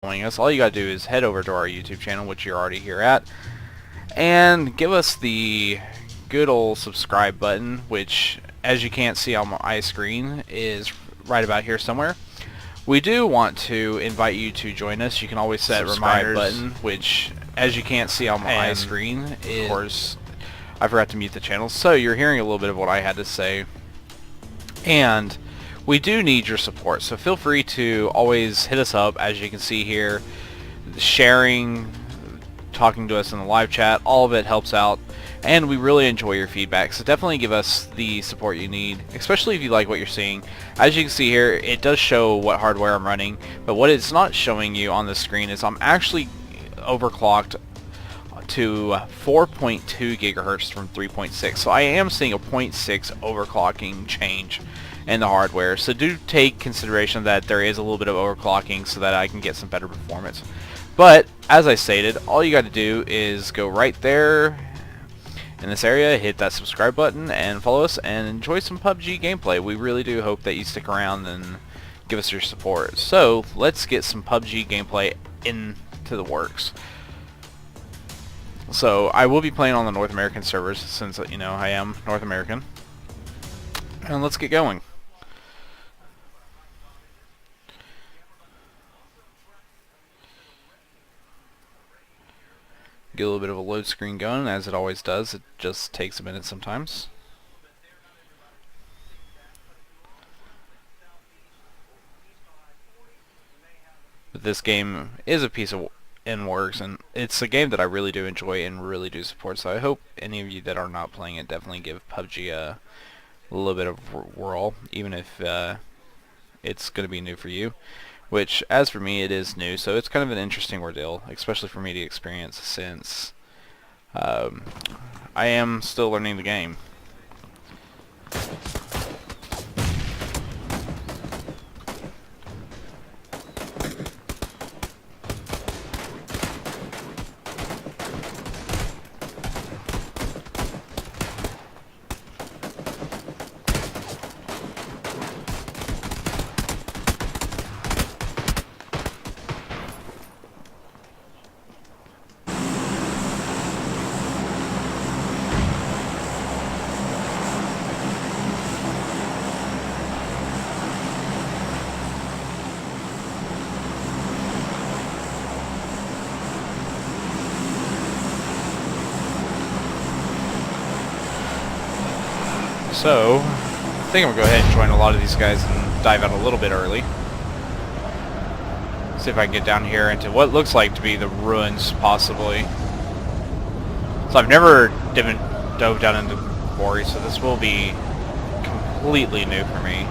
following us, all you gotta do is head over to our YouTube channel, which you're already here at, and give us the good old subscribe button, which, as you can't see on my screen, is right about here somewhere. We do want to invite you to join us. You can always set subscribe button, which, as you can't see on my screen, is, of course, I forgot to mute the channel, so you're hearing a little bit of what I had to say. And we do need your support, so feel free to always hit us up. As you can see here, sharing, talking to us in the live chat, all of it helps out, and we really enjoy your feedback, so definitely give us the support you need, especially if you like what you're seeing. As you can see here, it does show what hardware I'm running, but what it's not showing you on the screen is I'm actually overclocked to 4.2 gigahertz from 3.6, so I am seeing a 0.6 overclocking change in the hardware, so do take consideration that there is a little bit of overclocking so that I can get some better performance. But as I stated, all you got to do is go right there in this area, hit that subscribe button, and follow us and enjoy some PUBG gameplay. We really do hope that you stick around and give us your support. So let's get some PUBG gameplay into the works. So I will be playing on the North American servers since, you know, I am North American. And let's get going. Get a little bit of a load screen going, as it always does. It just takes a minute sometimes. But this game is a piece of works, and it's a game that I really do enjoy and really do support, so I hope any of you that are not playing it definitely give PUBG a little bit of whirl, even if it's going to be new for you, which, as for me, it is new, so it's kind of an interesting ordeal, especially for me to experience, since I am still learning the game. So, I think I'm going to go ahead and join a lot of these guys and dive out a little bit early. See if I can get down here into what looks like to be the ruins, possibly. So I've never dove down into quarry, so this will be completely new for me.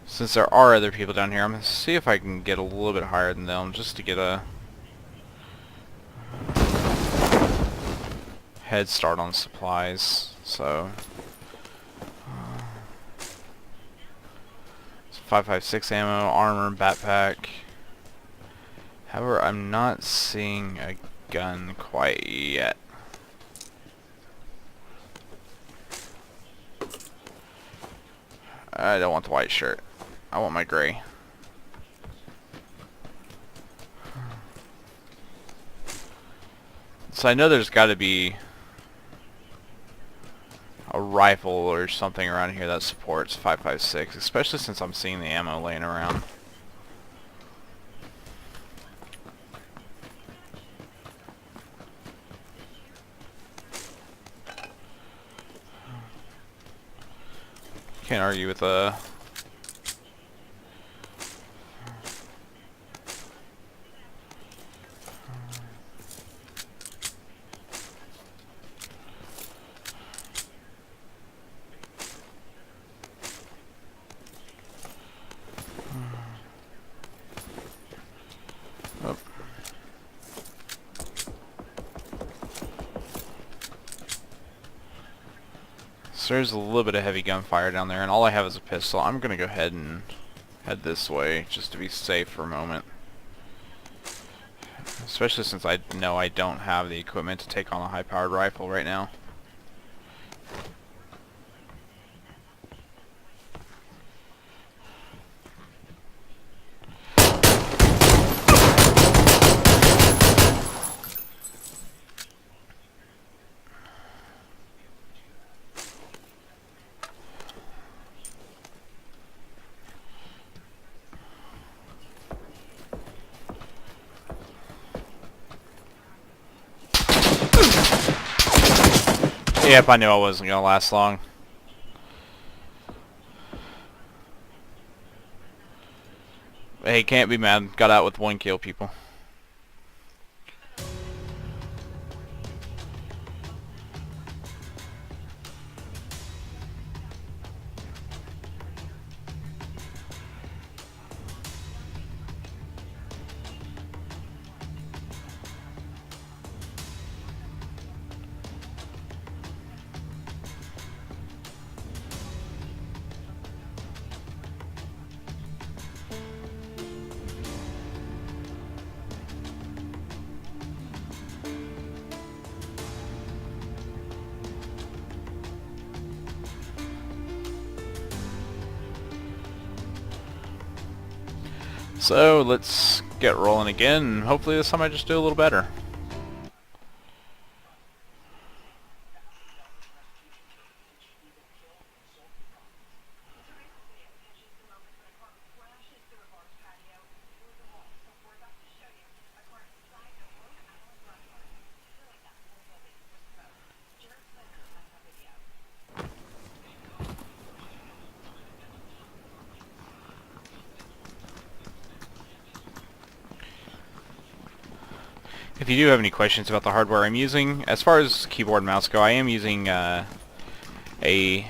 Since there are other people down here, I'm going to see if I can get a little bit higher than them, just to get a head start on supplies. So, 5.56 ammo, armor, backpack. However, I'm not seeing a gun quite yet. I don't want the white shirt. I want my gray. So I know there's got to be a rifle or something around here that supports 5.56, especially since I'm seeing the ammo laying around. Can't argue with a So there's a little bit of heavy gunfire down there, and all I have is a pistol. I'm going to go ahead and head this way just to be safe for a moment. Especially since I know I don't have the equipment to take on a high-powered rifle right now. Yep, I knew I wasn't going to last long. Hey, can't be mad. Got out with 1 kill, people. So let's get rolling again. Hopefully this time I just do a little better. If you do have any questions about the hardware I'm using, as far as keyboard and mouse go, I am using a LG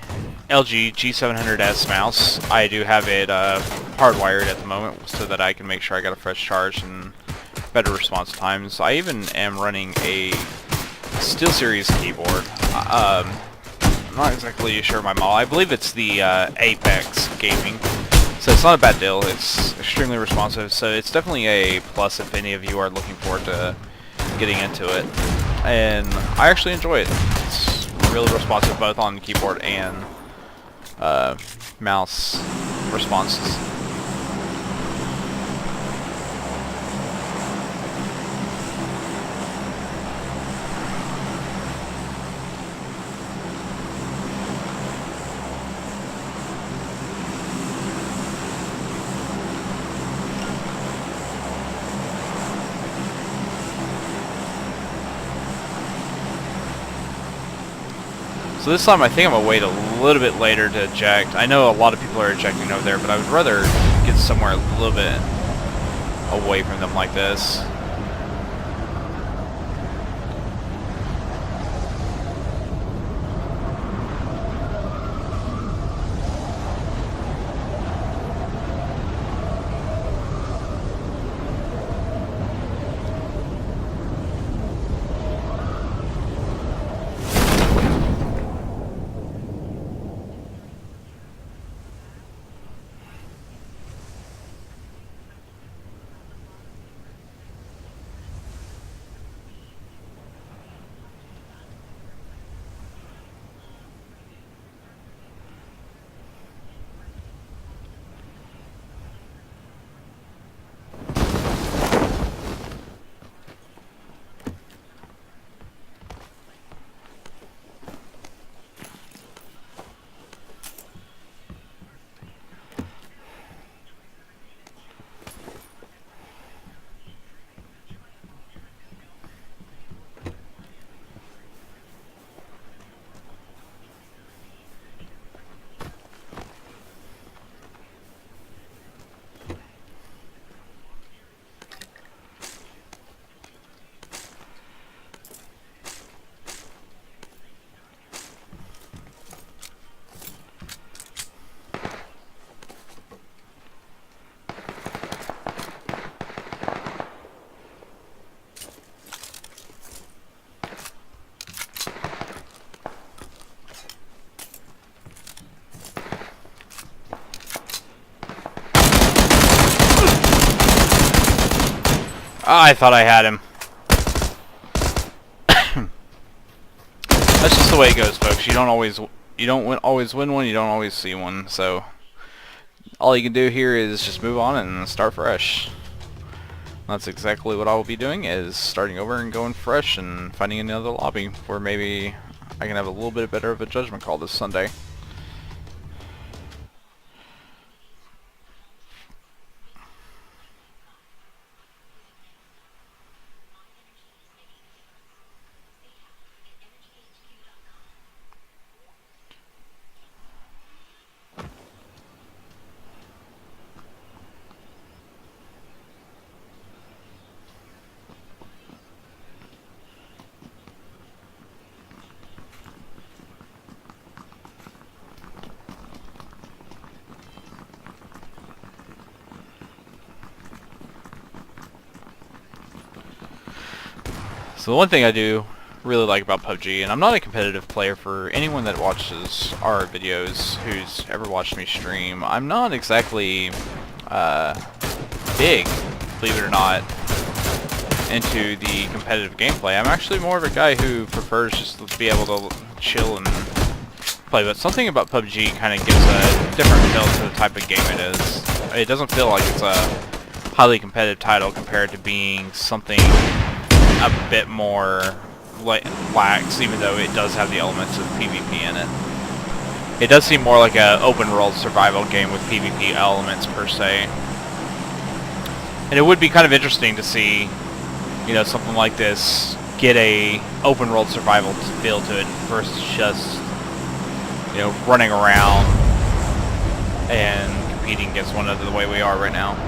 G700S mouse. I do have it hardwired at the moment so that I can make sure I got a fresh charge and better response times. I even am running a SteelSeries keyboard. I'm not exactly sure my model. I believe it's the Apex Gaming. So it's not a bad deal. It's extremely responsive. So it's definitely a plus if any of you are looking forward to getting into it. And I actually enjoy it. It's really responsive both on keyboard and mouse responses. So this time I think I'm going to wait a little bit later to eject. I know a lot of people are ejecting over there, but I would rather get somewhere a little bit away from them like this. I thought I had him. That's just the way it goes, folks. You don't always win one. You don't always see one. So all you can do here is just move on and start fresh. That's exactly what I will be doing, is starting over and going fresh and finding another lobby where maybe I can have a little bit better of a judgment call this Sunday. So the one thing I do really like about PUBG, and I'm not a competitive player, for anyone that watches our videos who's ever watched me stream, I'm not exactly big, believe it or not, into the competitive gameplay. I'm actually more of a guy who prefers just to be able to chill and play, but something about PUBG kind of gives a different feel to the type of game it is. It doesn't feel like it's a highly competitive title compared to being something a bit more lax, even though it does have the elements of PvP in it. It does seem more like an open world survival game with PvP elements per se. And it would be kind of interesting to see, you know, something like this get a open world survival feel to it versus just, you know, running around and competing against one another the way we are right now.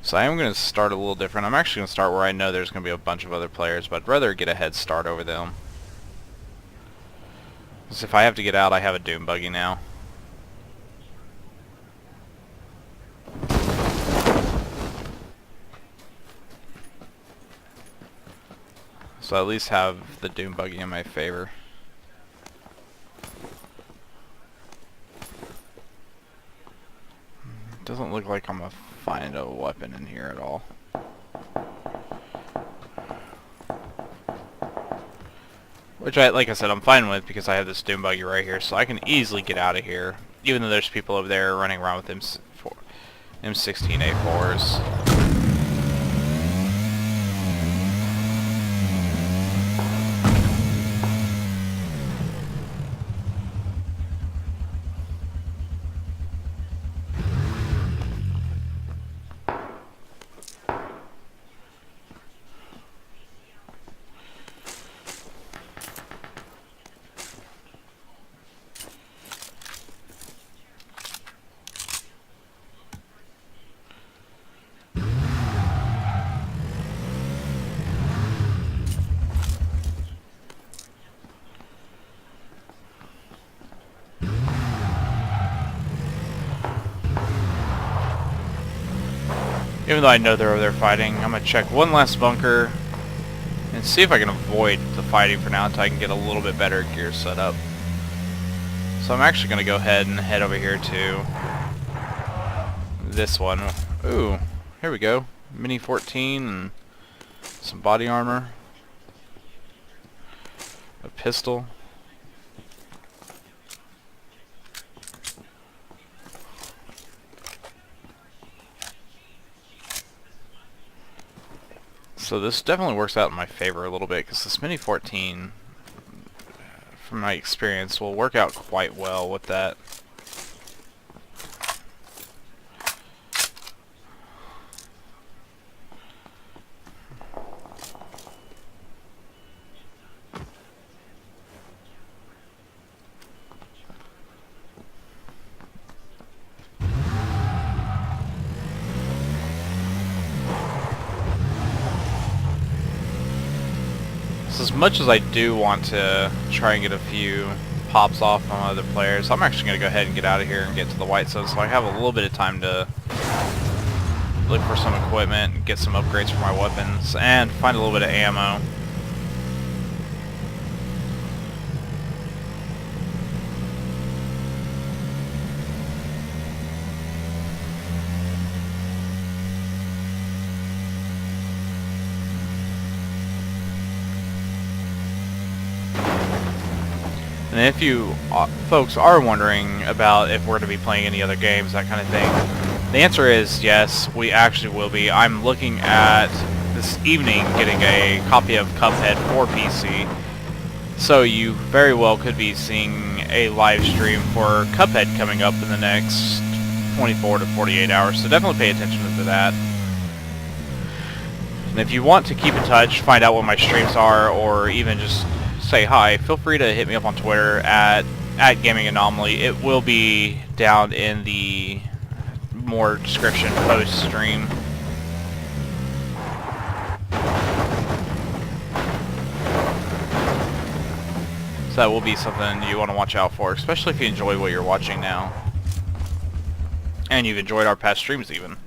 So I am going to start a little different. I'm actually going to start where I know there's going to be a bunch of other players, but I'd rather get a head start over them. Because if I have to get out, I have a doom buggy now. So I at least have the doom buggy in my favor. Doesn't look like I'm going to find a weapon in here at all. Which, like I said, I'm fine with, because I have this doom buggy right here, so I can easily get out of here, even though there's people over there running around with M16A4s. Even though I know they're over there fighting, I'm going to check one last bunker and see if I can avoid the fighting for now until I can get a little bit better gear set up. So I'm actually going to go ahead and head over here to this one. Ooh, here we go. Mini 14 and some body armor. A pistol. So this definitely works out in my favor a little bit, because this Mini 14, from my experience, will work out quite well with that. As much as I do want to try and get a few pops off on other players. I'm actually going to go ahead and get out of here and get to the white zone so I have a little bit of time to look for some equipment and get some upgrades for my weapons and find a little bit of ammo. And if you folks are wondering about if we're going to be playing any other games, that kind of thing, the answer is yes, we actually will be. I'm looking at this evening getting a copy of Cuphead for PC, so you very well could be seeing a live stream for Cuphead coming up in the next 24 to 48 hours, so definitely pay attention to that. And if you want to keep in touch, find out what my streams are, or even just say hi, feel free to hit me up on Twitter at Gaming Anomaly. It will be down in the more description post stream. So that will be something you want to watch out for, especially if you enjoy what you're watching now. And you've enjoyed our past streams even.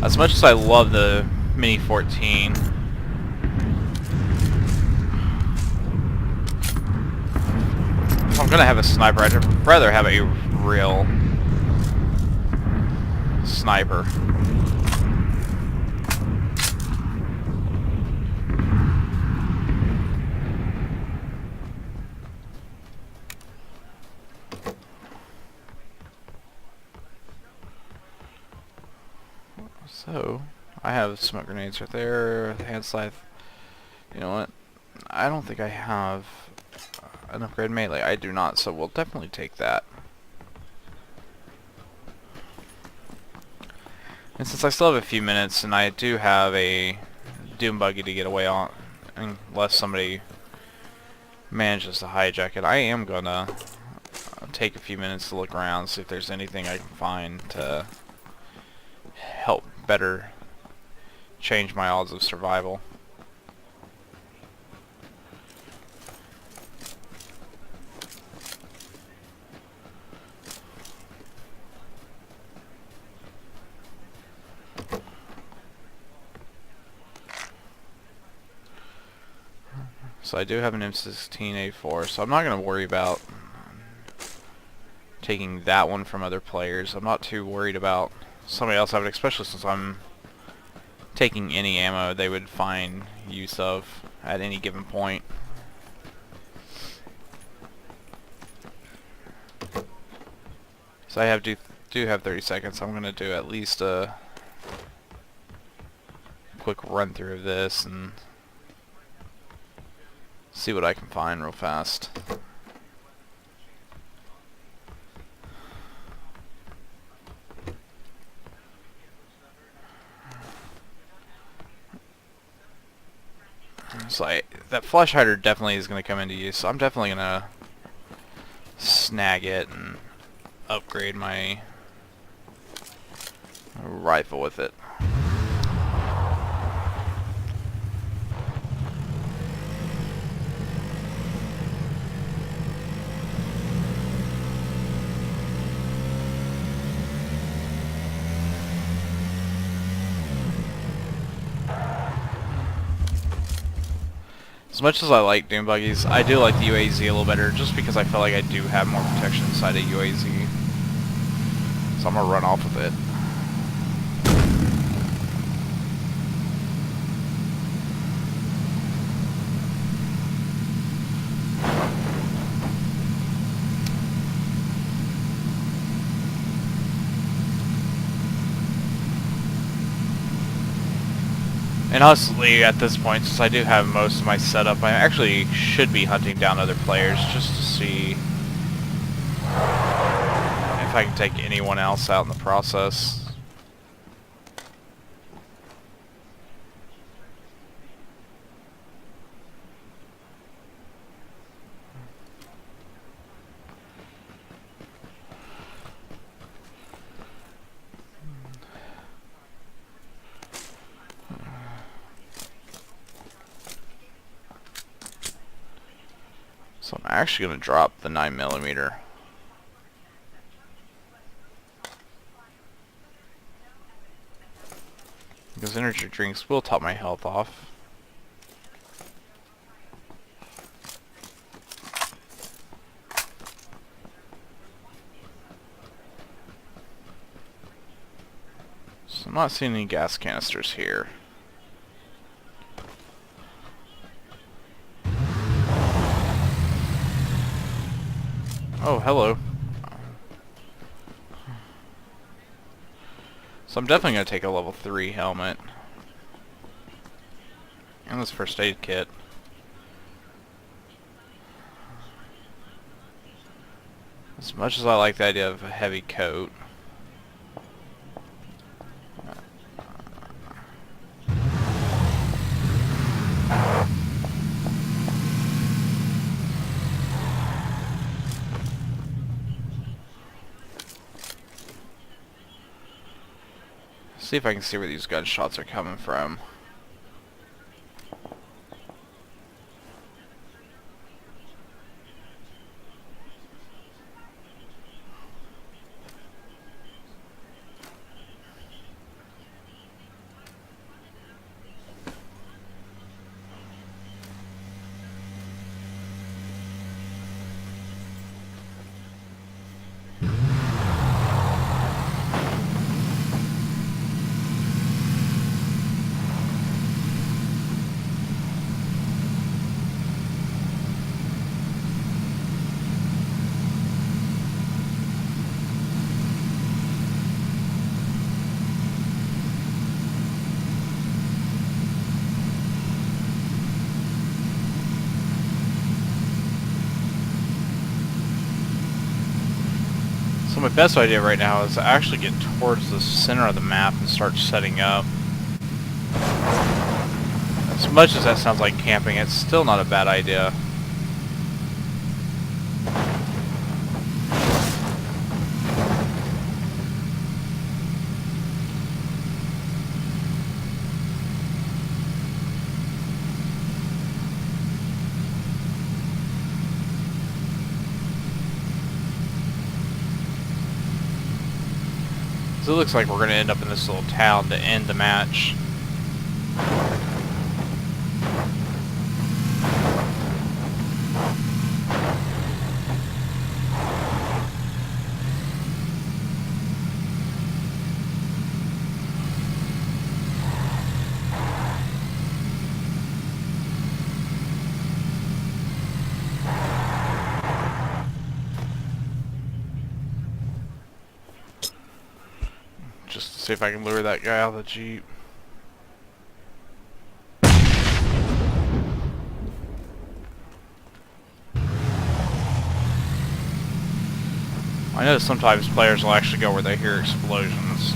As much as I love the Mini 14, if I'm going to have a sniper, I'd rather have a real sniper. So, I have smoke grenades right there, hand scythe. You know what? I don't think I have an upgrade melee. I do not, so we'll definitely take that. And since I still have a few minutes, and I do have a Doom buggy to get away on, unless somebody manages to hijack it, I am gonna take a few minutes to look around, see if there's anything I can find to help better change my odds of survival. So I do have an M16A4, so I'm not going to worry about taking that one from other players. I'm not too worried about somebody else having it, especially since I'm taking any ammo they would find use of at any given point. So I do have 30 seconds. I'm going to do at least a quick run through of this and see what I can find real fast. So that flash hider definitely is going to come into use, so I'm definitely going to snag it and upgrade my rifle with it. As much as I like Doom buggies, I do like the UAZ a little better, just because I feel like I do have more protection inside a UAZ. So I'm gonna run off with it. And honestly, at this point, since I do have most of my setup, I actually should be hunting down other players just to see if I can take anyone else out in the process. actually going to drop the 9mm. Because energy drinks will top my health off. So I'm not seeing any gas canisters here. Oh, hello. So I'm definitely going to take a level 3 helmet. And this first aid kit. As much as I like the idea of a heavy coat. See if I can see where these gunshots are coming from. So my best idea right now is to actually get towards the center of the map and start setting up. As much as that sounds like camping, it's still not a bad idea. So it looks like we're going to end up in this little town to end the match. Just to see if I can lure that guy out of the Jeep. I know sometimes players will actually go where they hear explosions.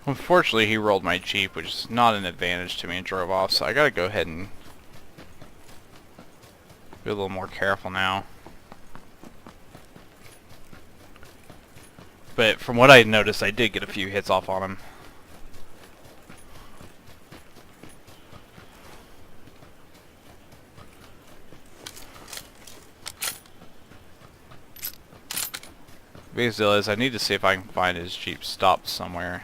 Unfortunately, he rolled my Jeep, which is not an advantage to me, and drove off, so I gotta go ahead and be a little more careful now. But from what I noticed, I did get a few hits off on him. Biggest deal is I need to see if I can find his Jeep stopped somewhere.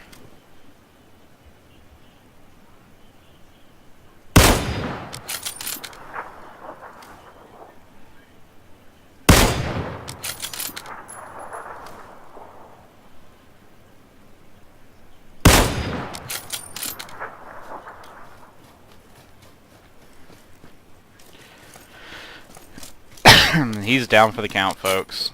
He's down for the count, folks.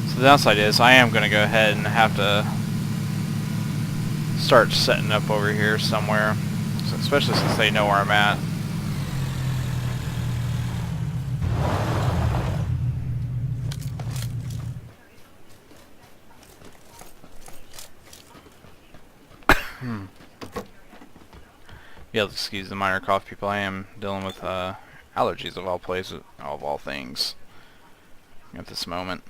So the downside is I am going to go ahead and have to start setting up over here somewhere, so especially since they know where I'm at. Yeah, excuse the minor cough, people. I am dealing with allergies of all places, of all things, at this moment.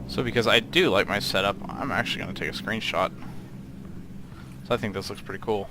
So because I do like my setup, I'm actually going to take a screenshot. So I think this looks pretty cool.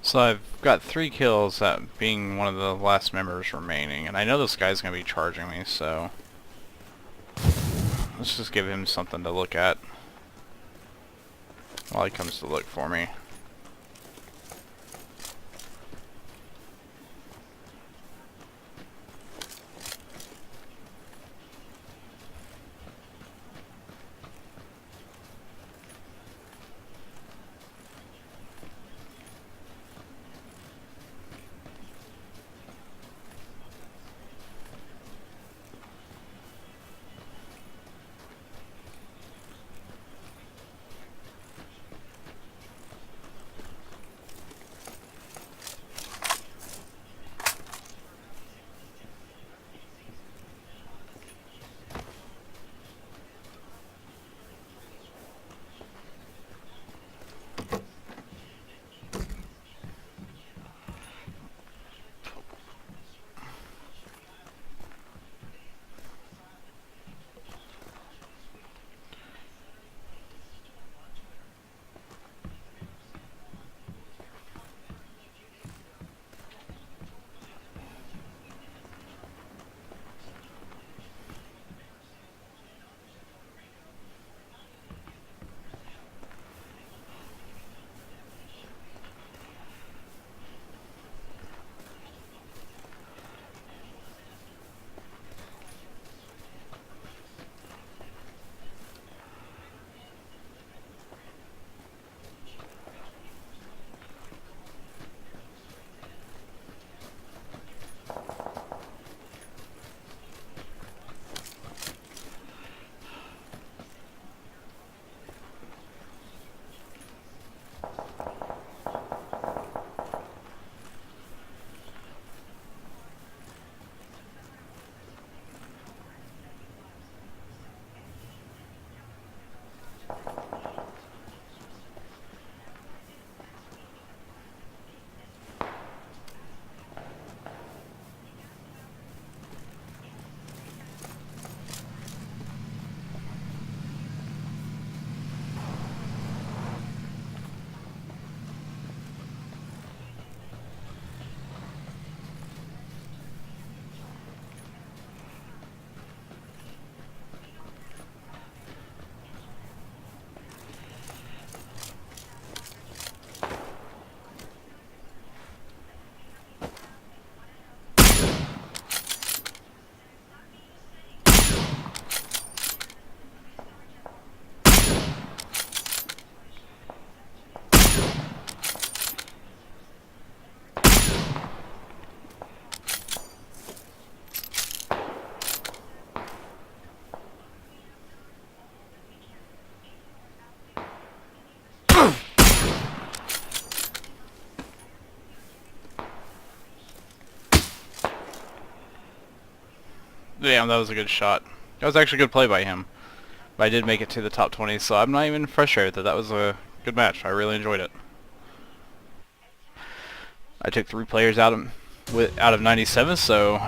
So I've got 3 kills, that being one of the last members remaining, and I know this guy's going to be charging me, so let's just give him something to look at while he comes to look for me. Damn, that was a good shot. That was actually a good play by him. But I did make it to the top 20, so I'm not even frustrated that that was a good match. I really enjoyed it. I took 3 players out of 97, so,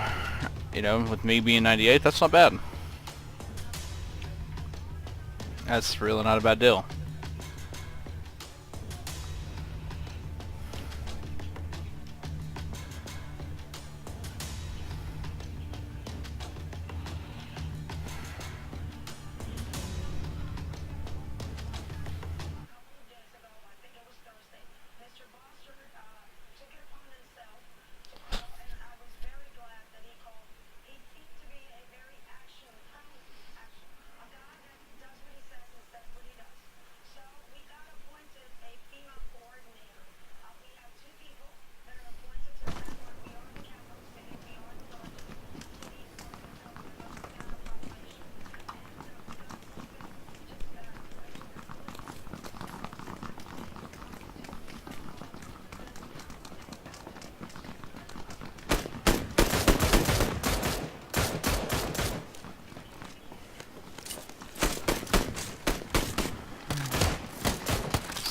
you know, with me being 98, that's not bad. That's really not a bad deal.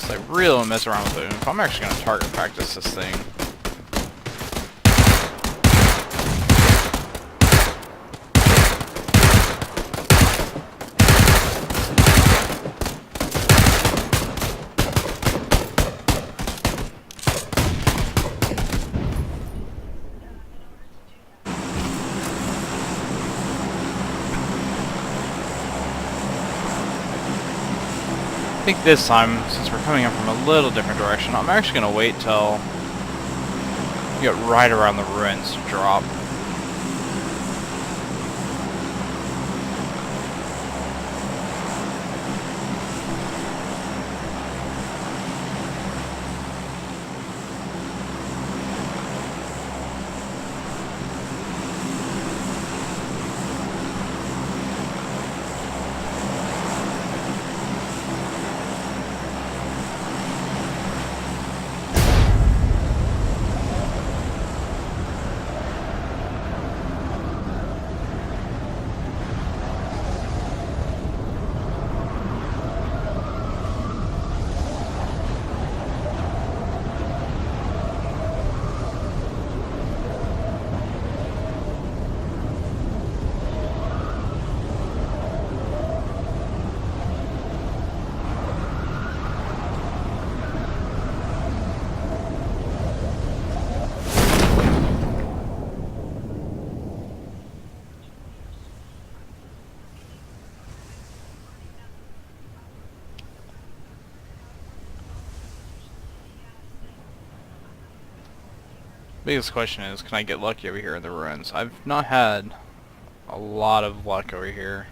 I really don't mess around with the oomph. I'm actually going to target practice this thing. think this time, since we're coming in from a little different direction, I'm actually going to wait till we get right around the ruins to drop. Biggest question is, can I get lucky over here in the ruins? I've not had a lot of luck over here.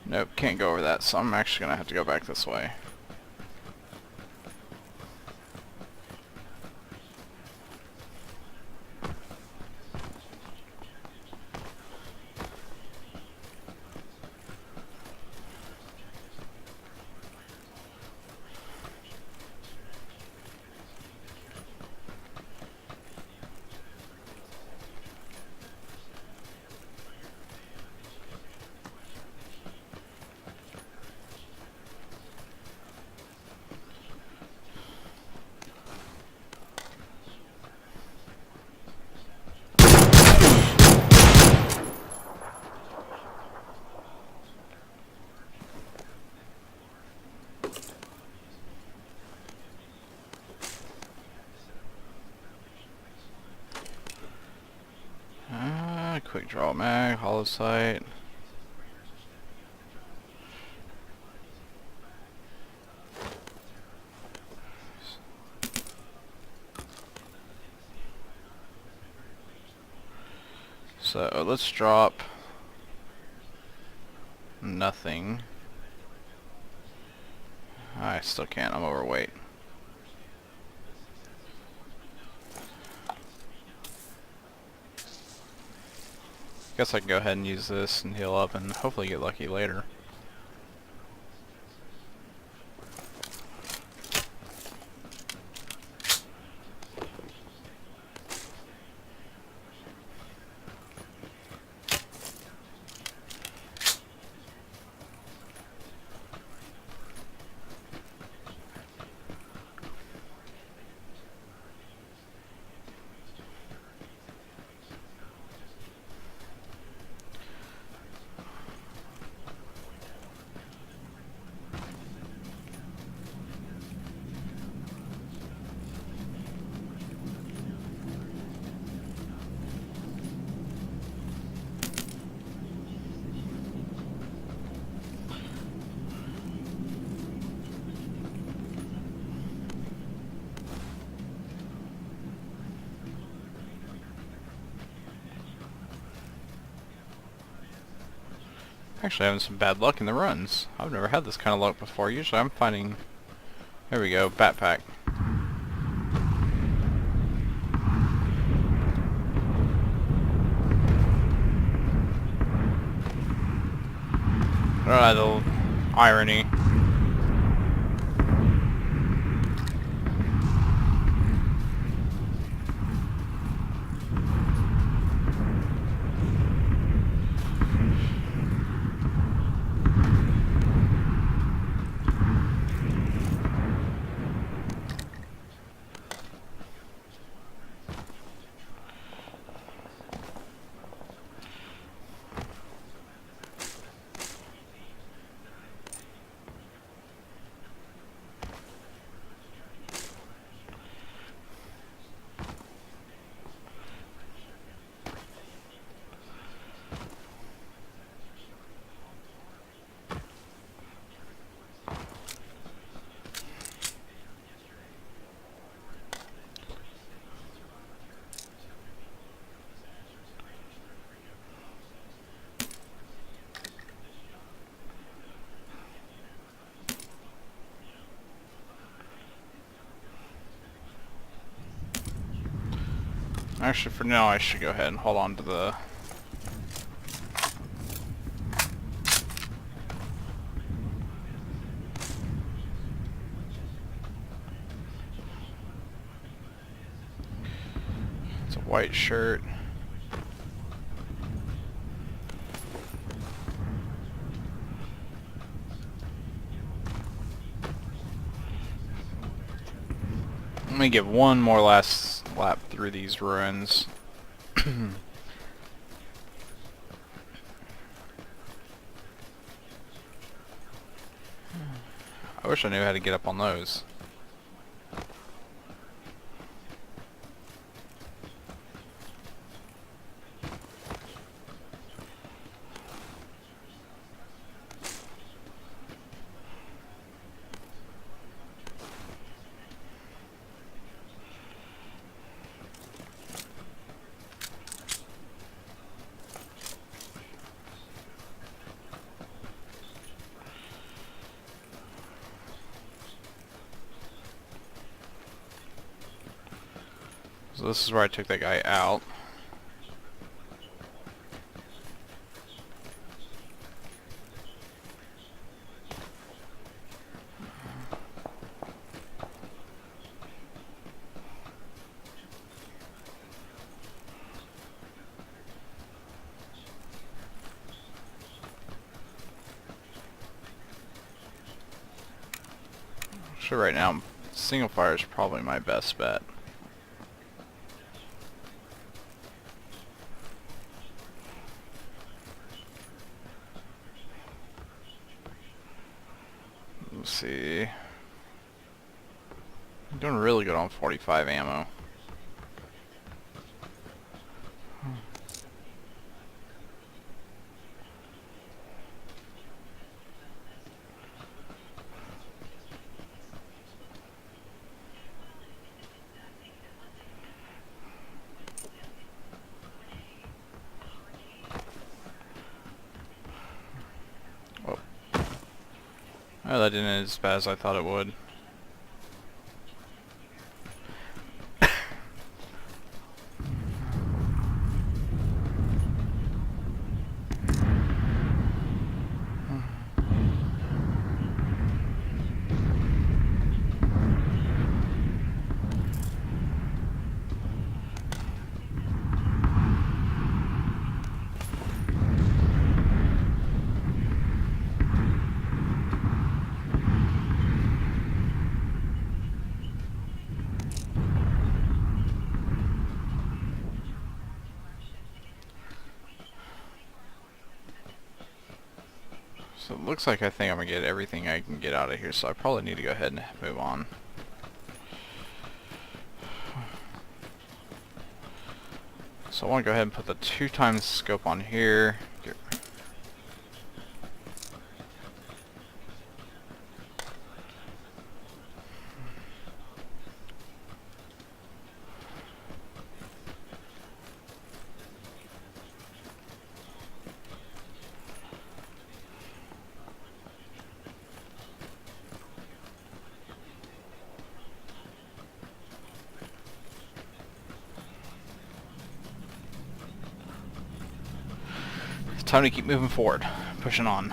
Nope, can't go over that, so I'm actually going to have to go back this way. Quick draw mag, hollow sight. So let's drop nothing. I still can't, I'm overweight. Guess I can go ahead and use this and heal up and hopefully get lucky later. Actually having some bad luck in the runs. I've never had this kind of luck before. Usually I'm finding... There we go, backpack. The irony. Actually, for now, I should go ahead and hold on to the... It's a white shirt. Let me get one more last lap through these ruins. I wish I knew how to get up on those. So this is where I took that guy out. So right now, single fire is probably my best bet. Let's see. I'm doing really good on 45 ammo. Oh, that didn't end as bad as I thought it would. So it looks like I think I'm going to get everything I can get out of here, so I probably need to go ahead and move on. So I want to go ahead and put the 2x scope on here. Time to keep moving forward, pushing on.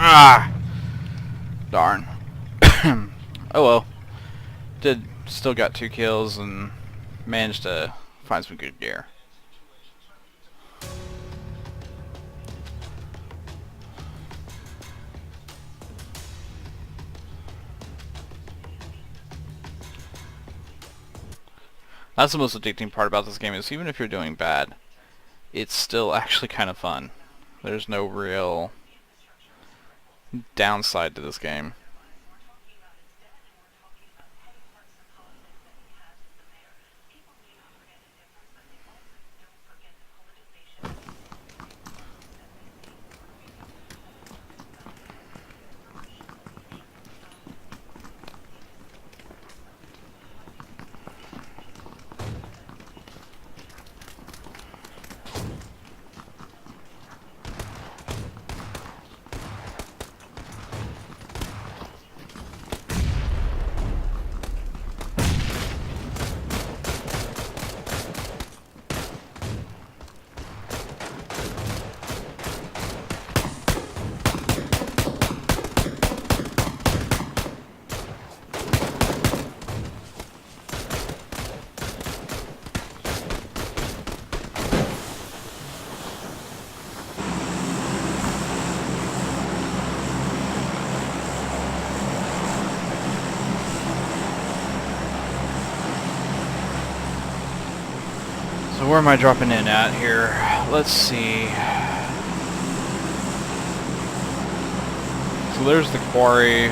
Ah! Darn. Oh well. Still got 2 kills and managed to find some good gear. That's the most addicting part about this game, is even if you're doing bad, it's still actually kind of fun. There's no real downside to this game. So where am I dropping in at here? Let's see. So there's the quarry.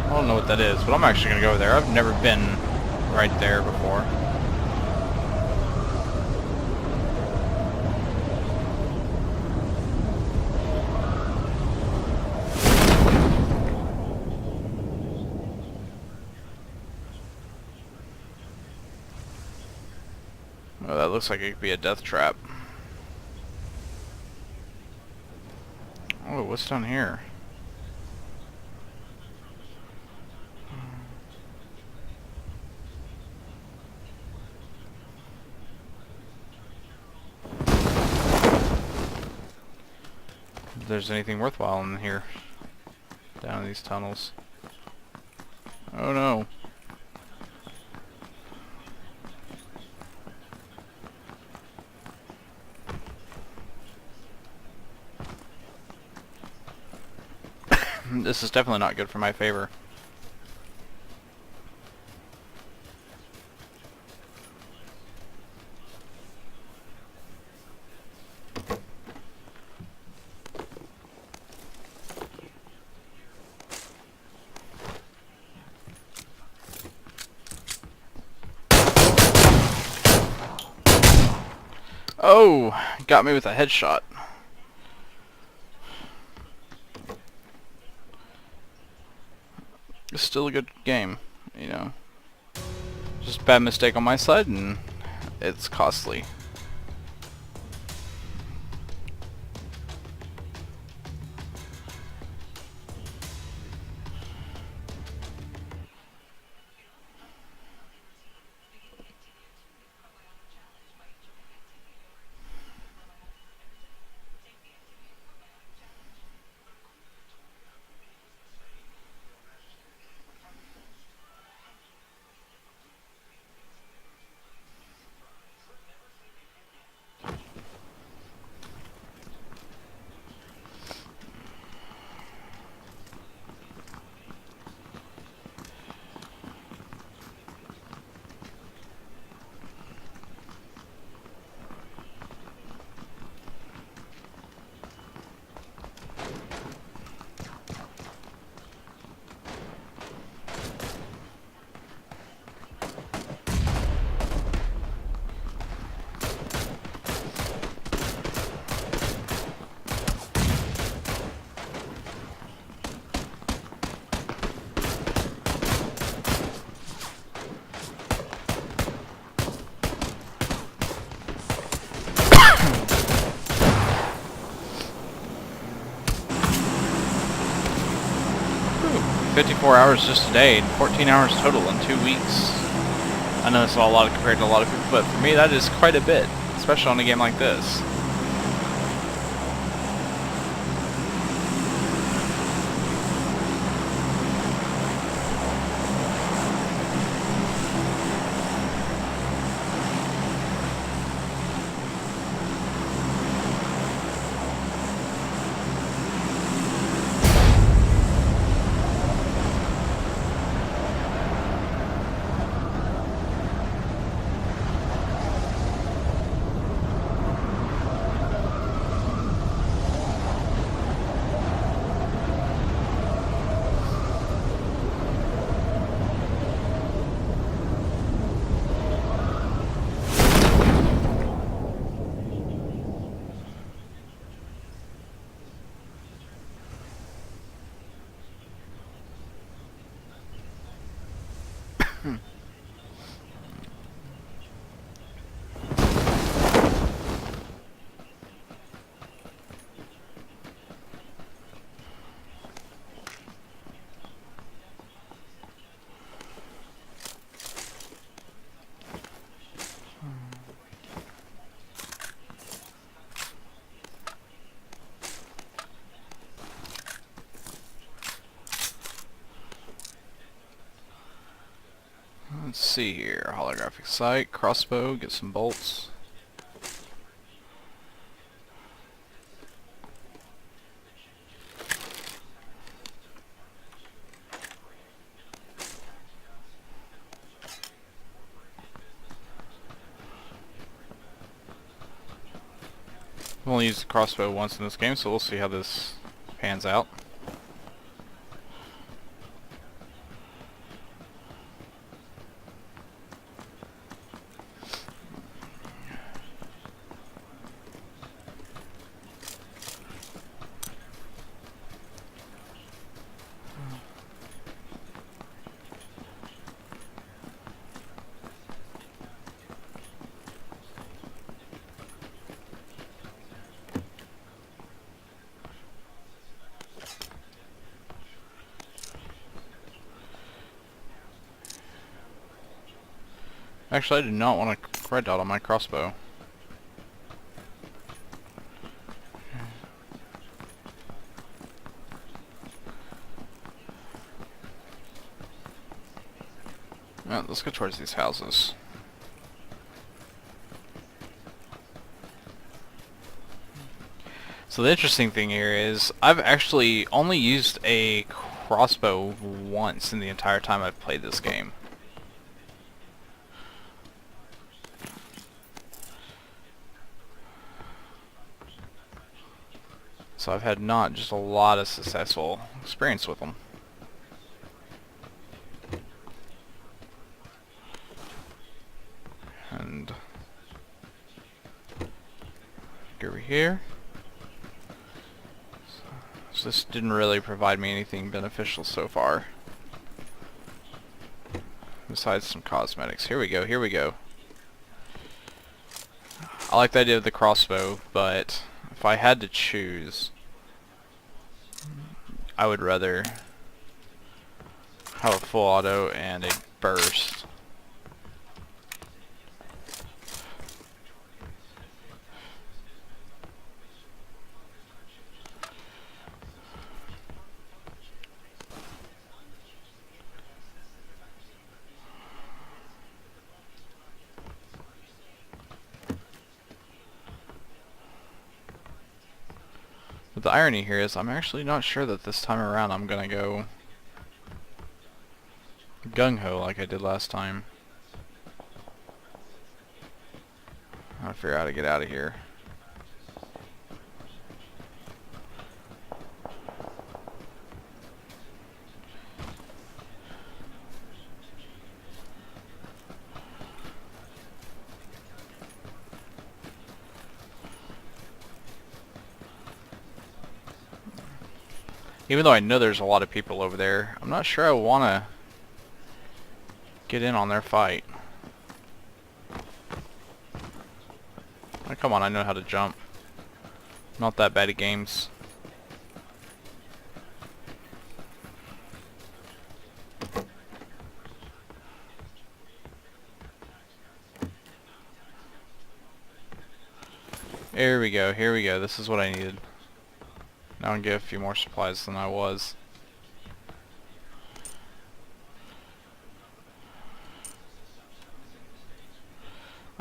I don't know what that is, but I'm actually going to go there. I've never been right there before. Oh, that looks like it could be a death trap. Oh, what's down here? If there's anything worthwhile in here, down these tunnels. Oh no. This is definitely not good for my favor. Oh, got me with a headshot. It's still a good game, you know. Just a bad mistake on my side, and it's costly. Ooh, 54 hours just today, and 14 hours total in 2 weeks. I know that's not a lot compared to a lot of people, but for me that is quite a bit, especially on a game like this. see here. Holographic sight, crossbow, get some bolts. I've only used the crossbow once in this game, so we'll see how this pans out. Actually, I do not want a red dot on my crossbow. Alright, let's go towards these houses. So the interesting thing here is I've actually only used a crossbow once in the entire time I've played this game. So I've had not just a lot of successful experience with them. And go over here. So this didn't really provide me anything beneficial so far. Besides some cosmetics. Here we go, here we go. I like the idea of the crossbow, but if I had to choose, I would rather have a full auto and a burst. But the irony here is I'm actually not sure that this time around I'm gonna go gung-ho like I did last time. I'll figure out how to get out of here. Even though I know there's a lot of people over there, I'm not sure I want to get in on their fight. Oh, come on, I know how to jump. Not that bad at games. Here we go, here we go. This is what I needed. Now I can get a few more supplies than I was.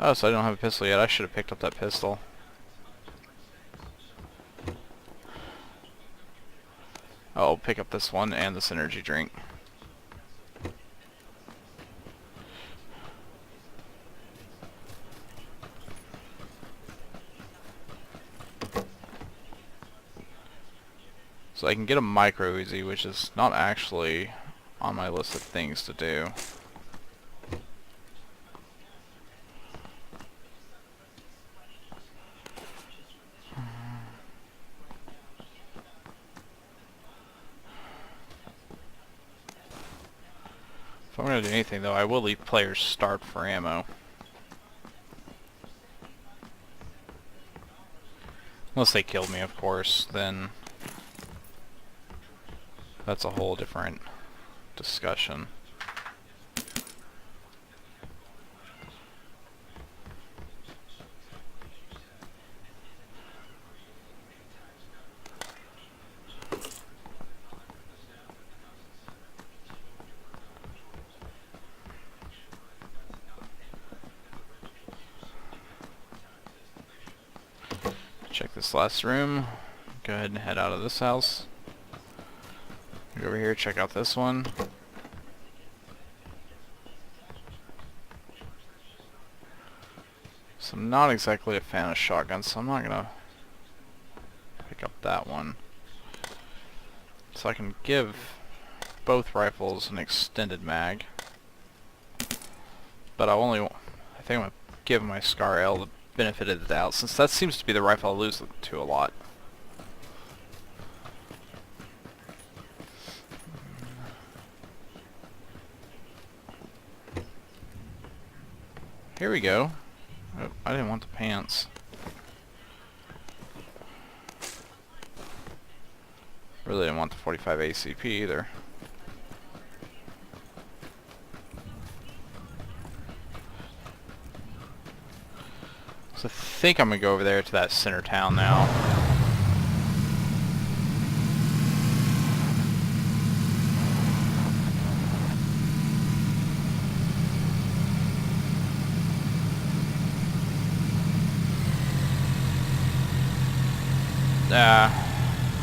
Oh, so I don't have a pistol yet. I should have picked up that pistol. Oh, I'll pick up this one and this energy drink. So I can get a micro Uzi, which is not actually on my list of things to do. If I'm going to do anything though, I will leave players starved for ammo. Unless they killed me, of course, then that's a whole different discussion. Check this last room. Go ahead and head out of this house. Go over here, check out this one. So I'm not exactly a fan of shotguns, so I'm not gonna pick up that one. So I can give both rifles an extended mag. But I think I'm gonna give my Scar L the benefit of the doubt, since that seems to be the rifle I lose to a lot. Here we go. Oh, I didn't want the pants. Really didn't want the 45 ACP either. So I think I'm gonna go over there to that center town now.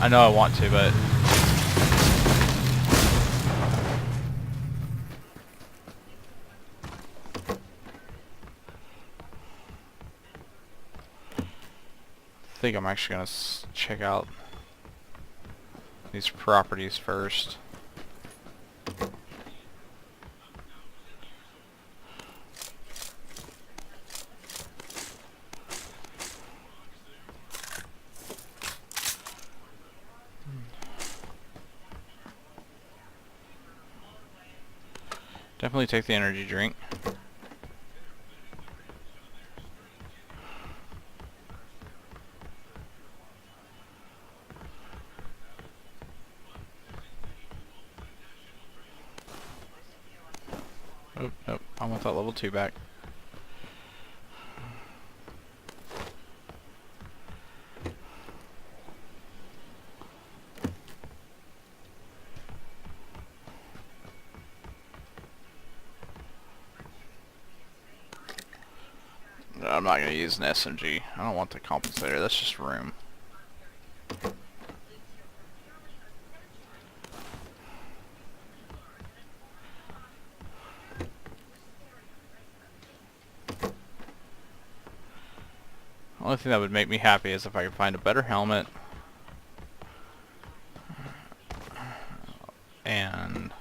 I know I want to, but I think I'm actually gonna check out these properties first. Definitely take the energy drink. Oh, nope, I want that level 2 back. I'm not going to use an SMG. I don't want the compensator, that's just room. The only thing that would make me happy is if I could find a better helmet and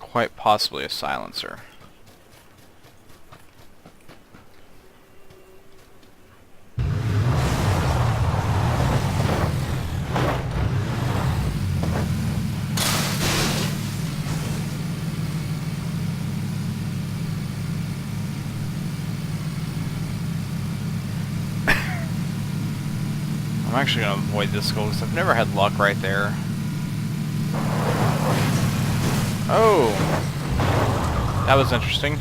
quite possibly a silencer. I'm actually going to avoid this goal because I've never had luck right there. Oh! That was interesting.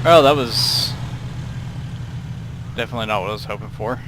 Well, that was definitely not what I was hoping for.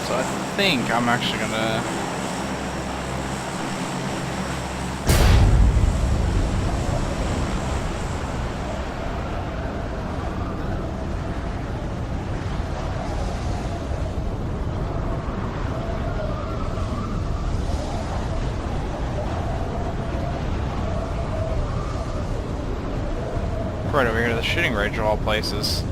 So I think I'm actually gonna... right over here to the shooting range of all places.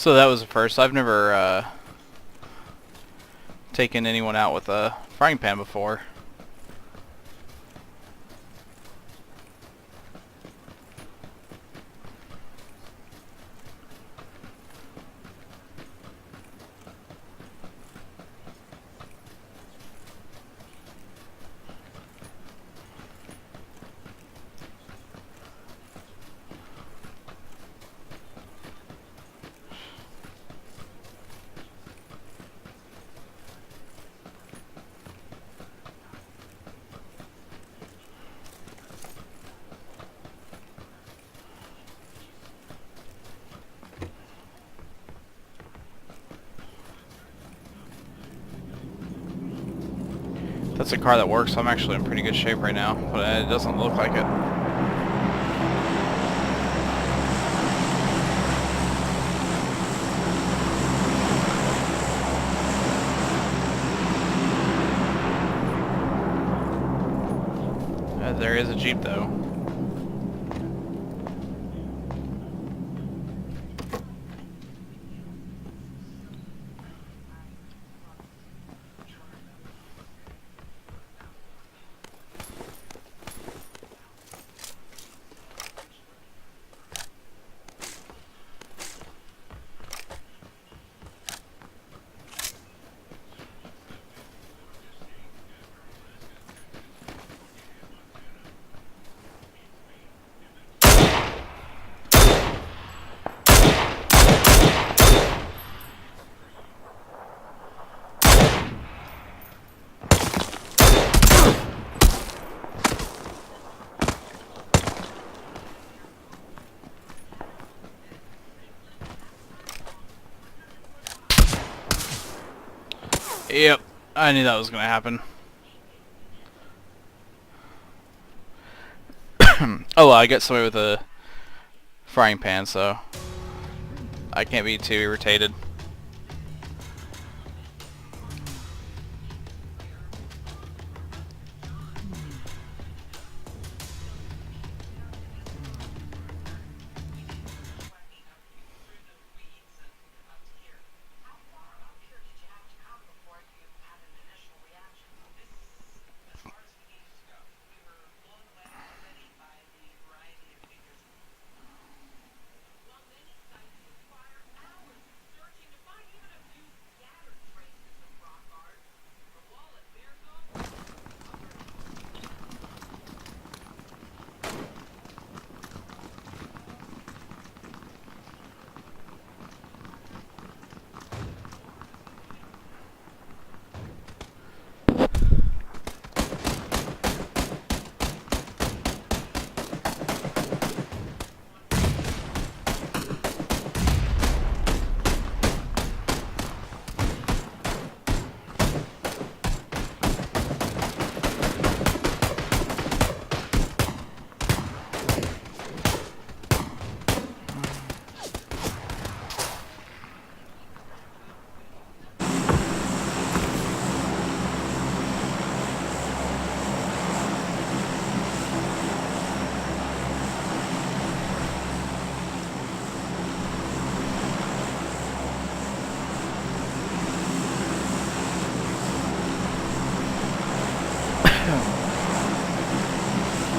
So that was the first. I've never taken anyone out with a frying pan before. That's a car that works, so I'm actually in pretty good shape right now, but it doesn't look like it. There is a Jeep though. Yep, I knew that was going to happen. Oh well, I got somebody with a frying pan, so I can't be too irritated.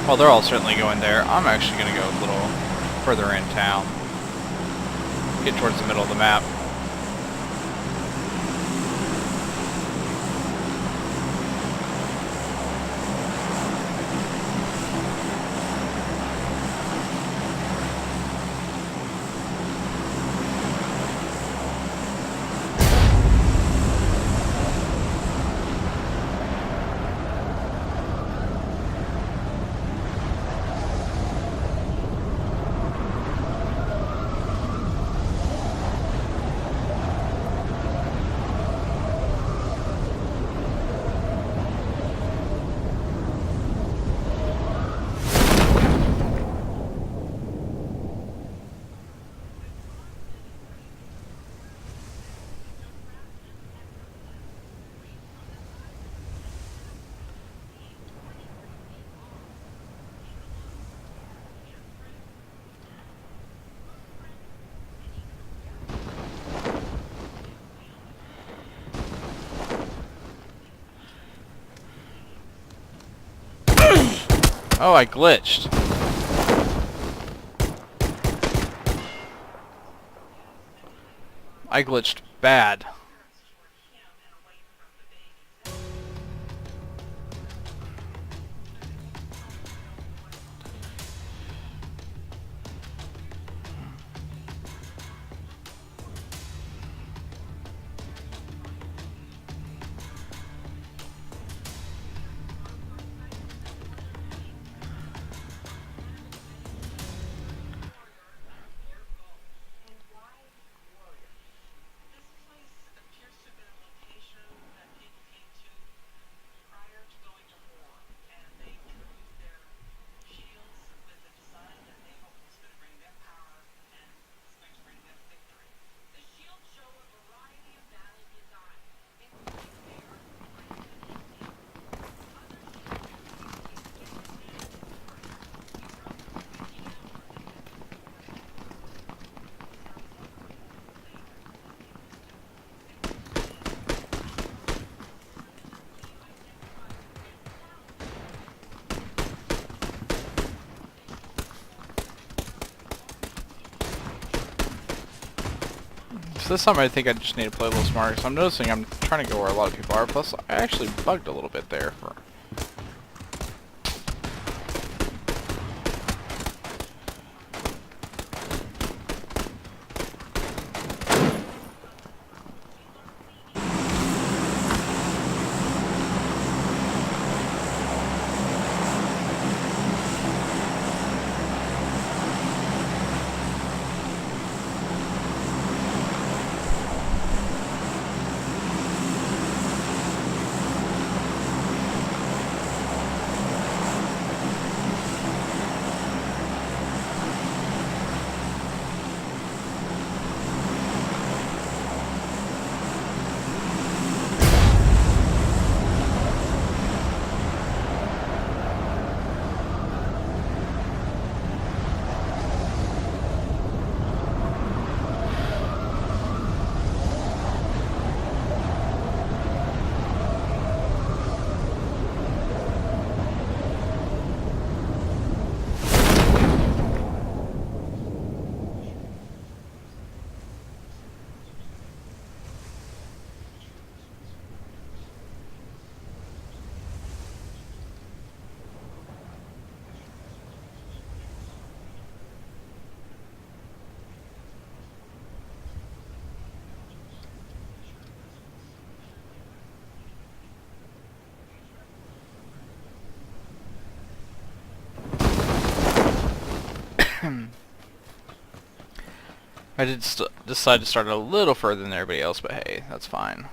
Well, they're all certainly going there. I'm actually going to go a little further in town. Get towards the middle of the map. Oh, I glitched. I glitched bad. So this time I think I just need to play a little smarter, because I'm noticing I'm trying to go where a lot of people are, plus I actually bugged a little bit there. I did decide to start a little further than everybody else, but hey, that's fine.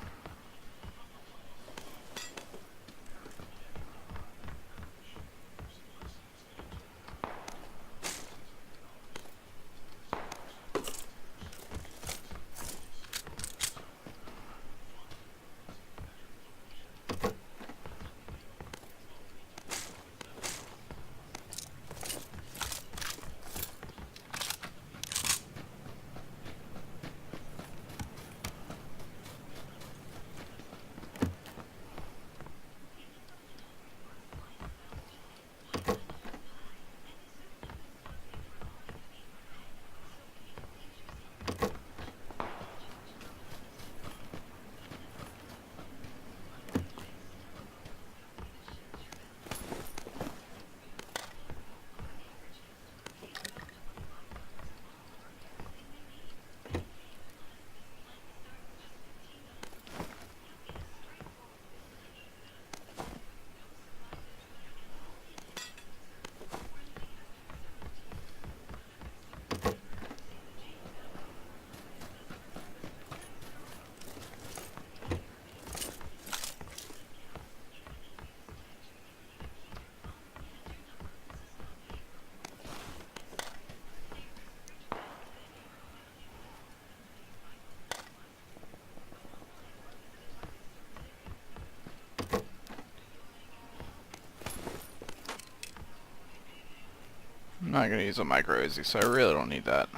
I'm not going to use a micro Uzi, so I really don't need that.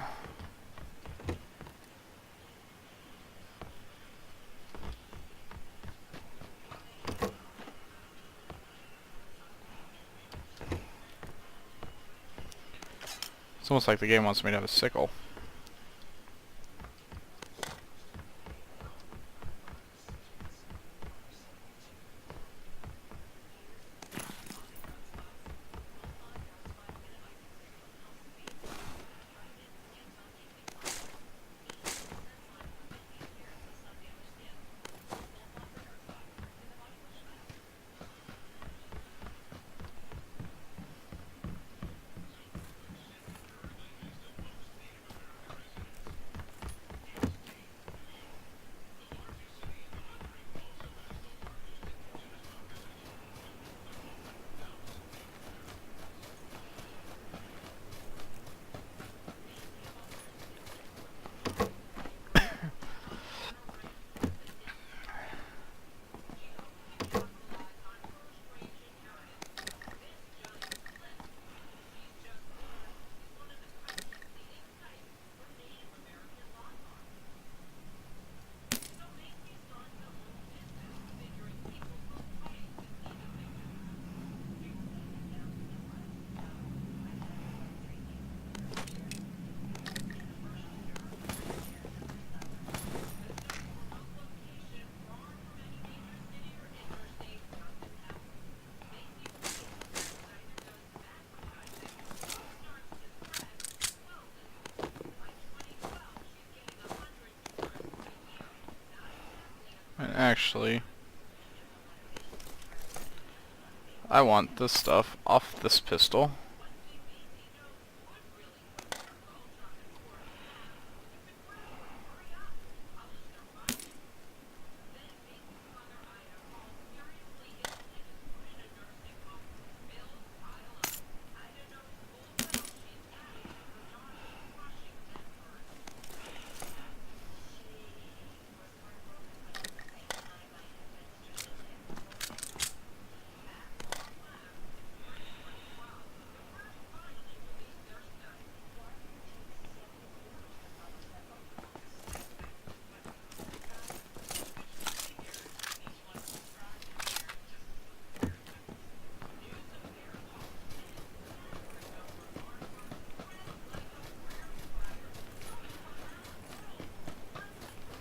It's almost like the game wants me to have a sickle. And actually, I want this stuff off this pistol.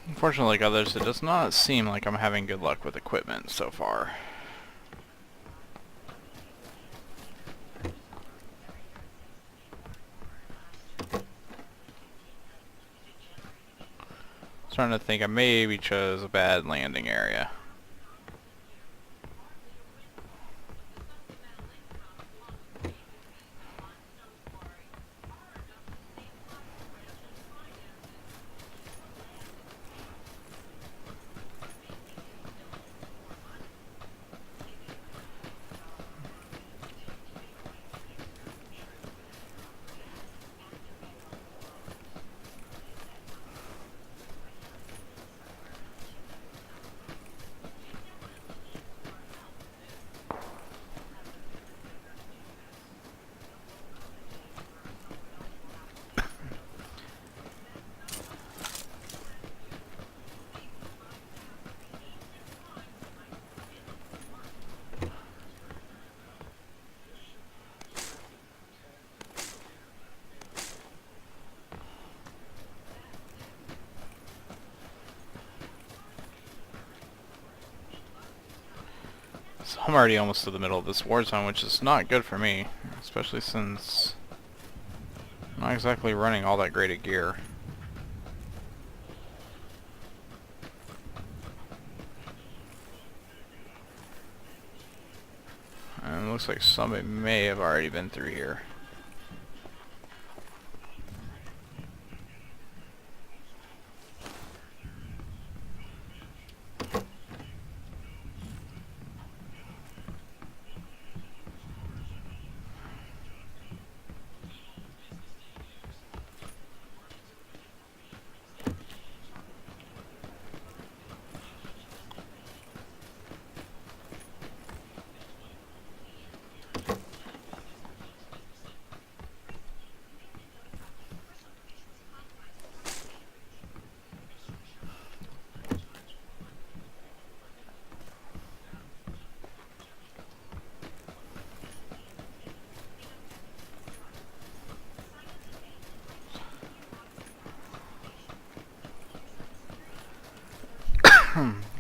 Unfortunately, like others, it does not seem like I'm having good luck with equipment so far. Starting to think I maybe chose a bad landing area. So I'm already almost to the middle of this war zone, which is not good for me, especially since I'm not exactly running all that great a gear. And it looks like somebody may have already been through here.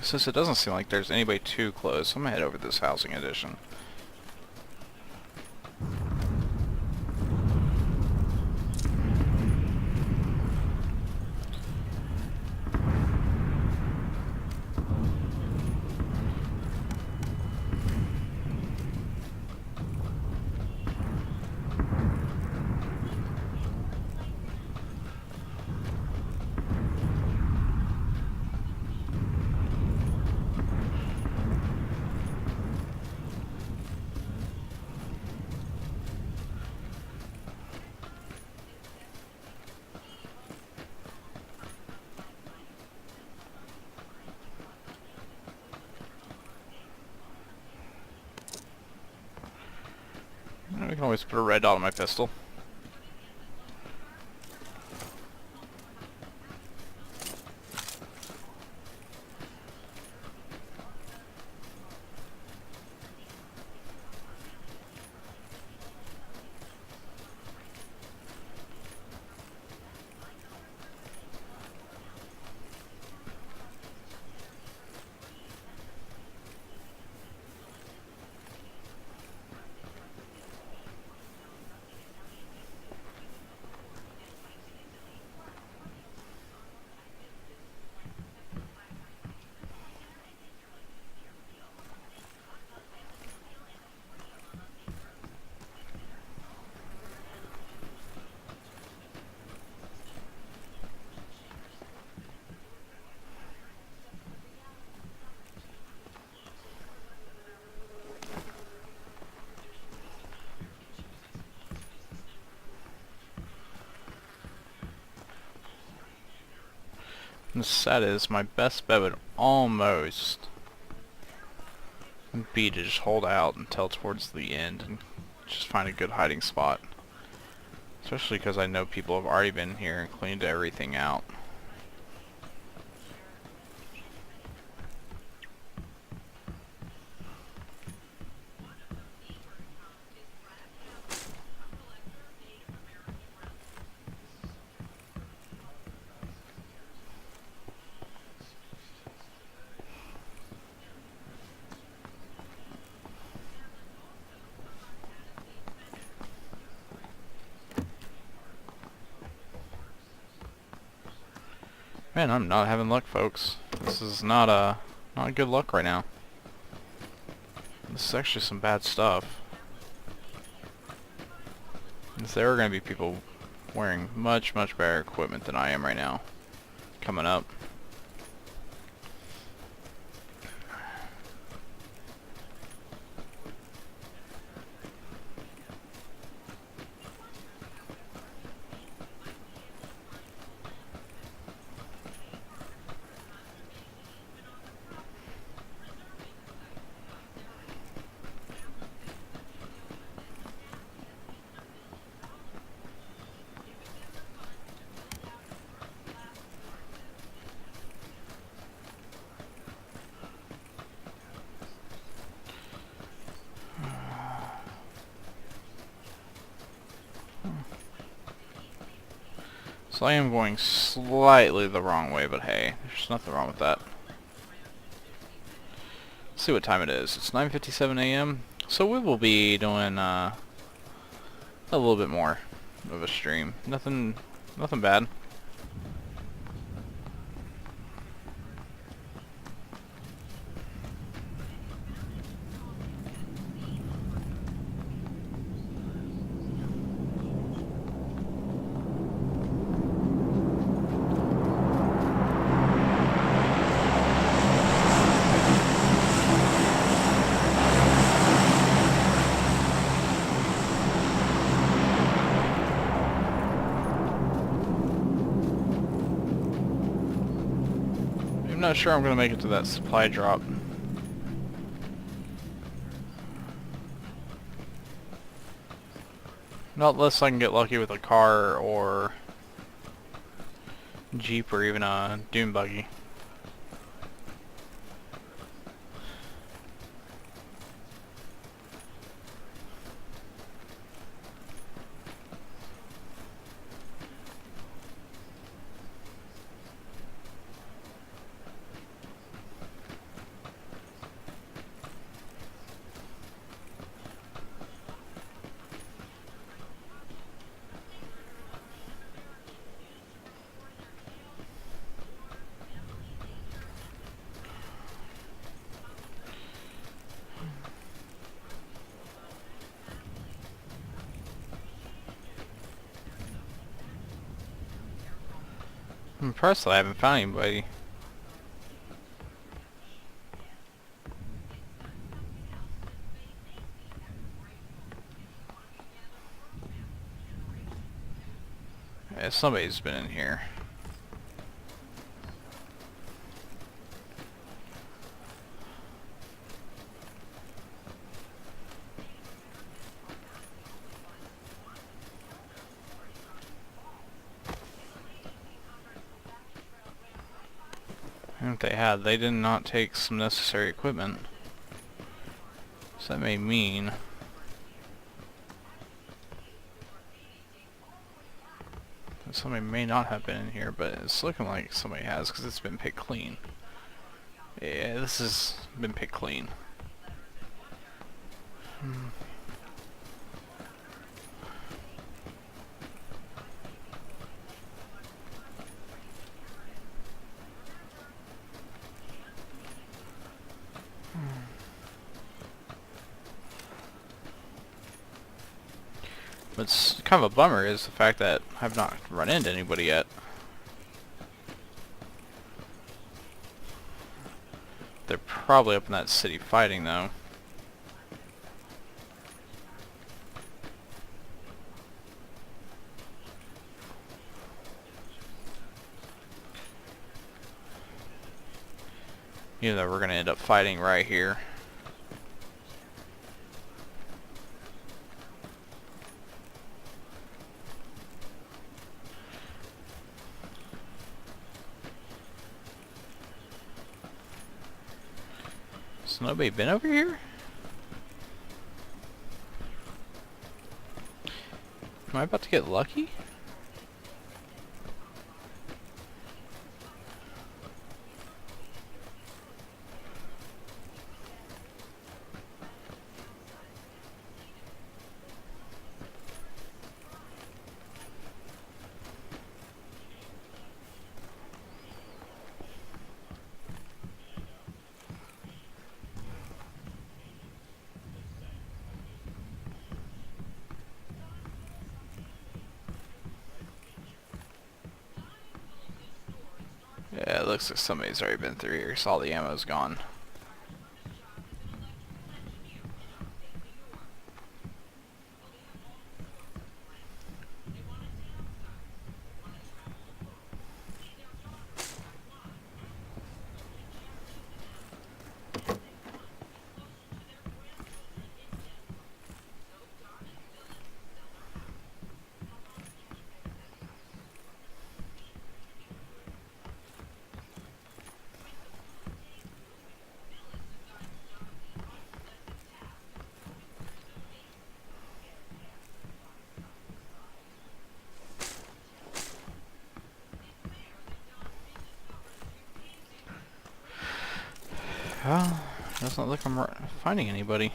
Since it doesn't seem like there's anybody too close, I'm gonna head over to this housing addition. We can always put a red dot on my pistol. That is my best bet would almost be to just hold out until towards the end and just find a good hiding spot. Especially because I know people have already been here and cleaned everything out. Man, I'm not having luck, folks. This is not good luck right now. This is actually some bad stuff. There are going to be people wearing much better equipment than I am right now coming up. So I am going slightly the wrong way, but hey, there's nothing wrong with that. Let's see what time it is. It's 9:57 a.m. So we will be doing a little bit more of a stream. Nothing bad. I'm not sure I'm going to make it to that supply drop. Not unless I can get lucky with a car or Jeep or even a dune buggy. I'm impressed that I haven't found anybody. Yeah, somebody's been in here. And if they had, they did not take some necessary equipment. So that may mean that somebody may not have been in here, but it's looking like somebody has because it's been picked clean. Yeah, this has been picked clean. What's kind of a bummer is the fact that I've not run into anybody yet. They're probably up in that city fighting though. Even though we're going to end up fighting right here. Has nobody been over here? Am I about to get lucky? Yeah, it looks like somebody's already been through here. All the ammo's gone. Well, doesn't look like I'm finding anybody.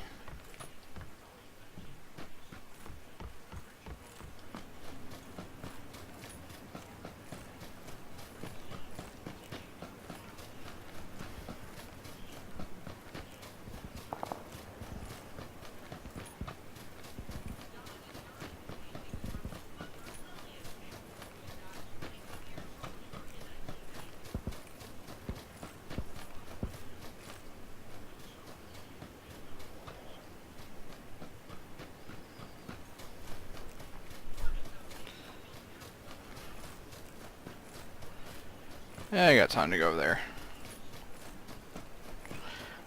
Yeah, I got time to go over there.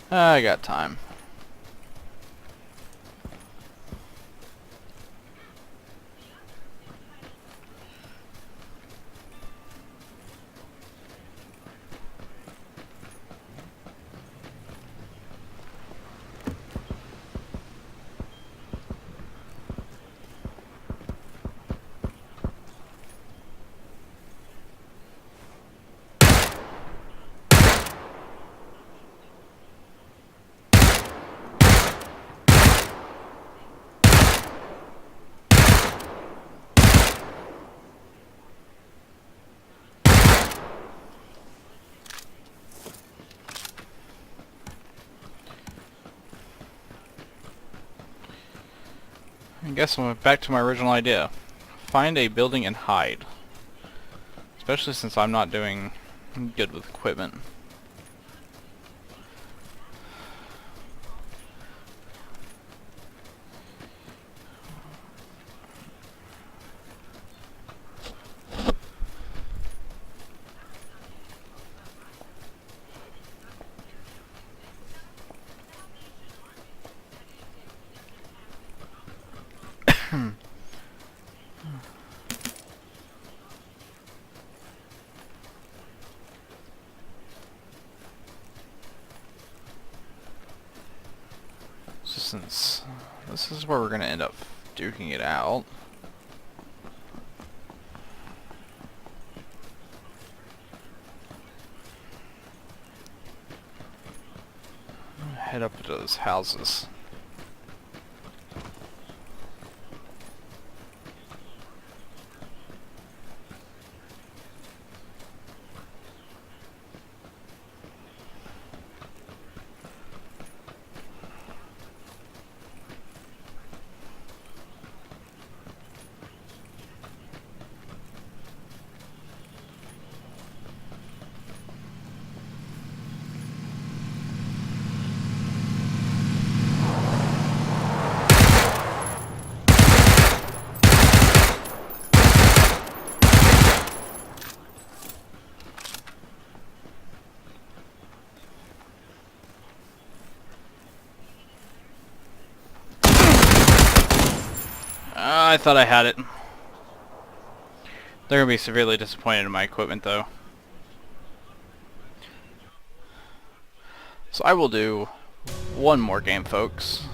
I got time. I guess I went back to my original idea. Find a building and hide. Especially since I'm not doing good with equipment. So since this is where we're going to end up duking it out. Head up to those houses. I thought I had it. They're going to be severely disappointed in my equipment, though. So I will do one more game, folks.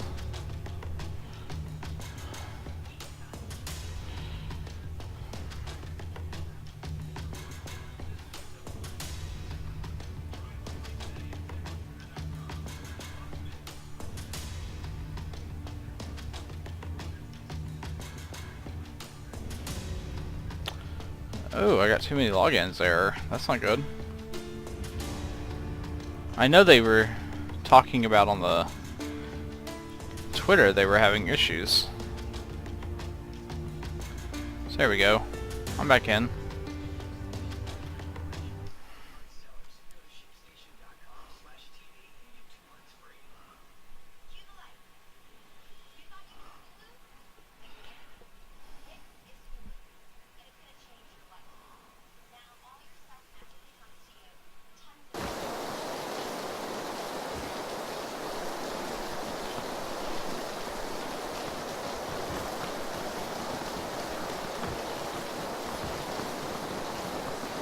Oh, I got too many logins there. That's not good. I know they were talking about on the Twitter they were having issues. So there we go. I'm back in.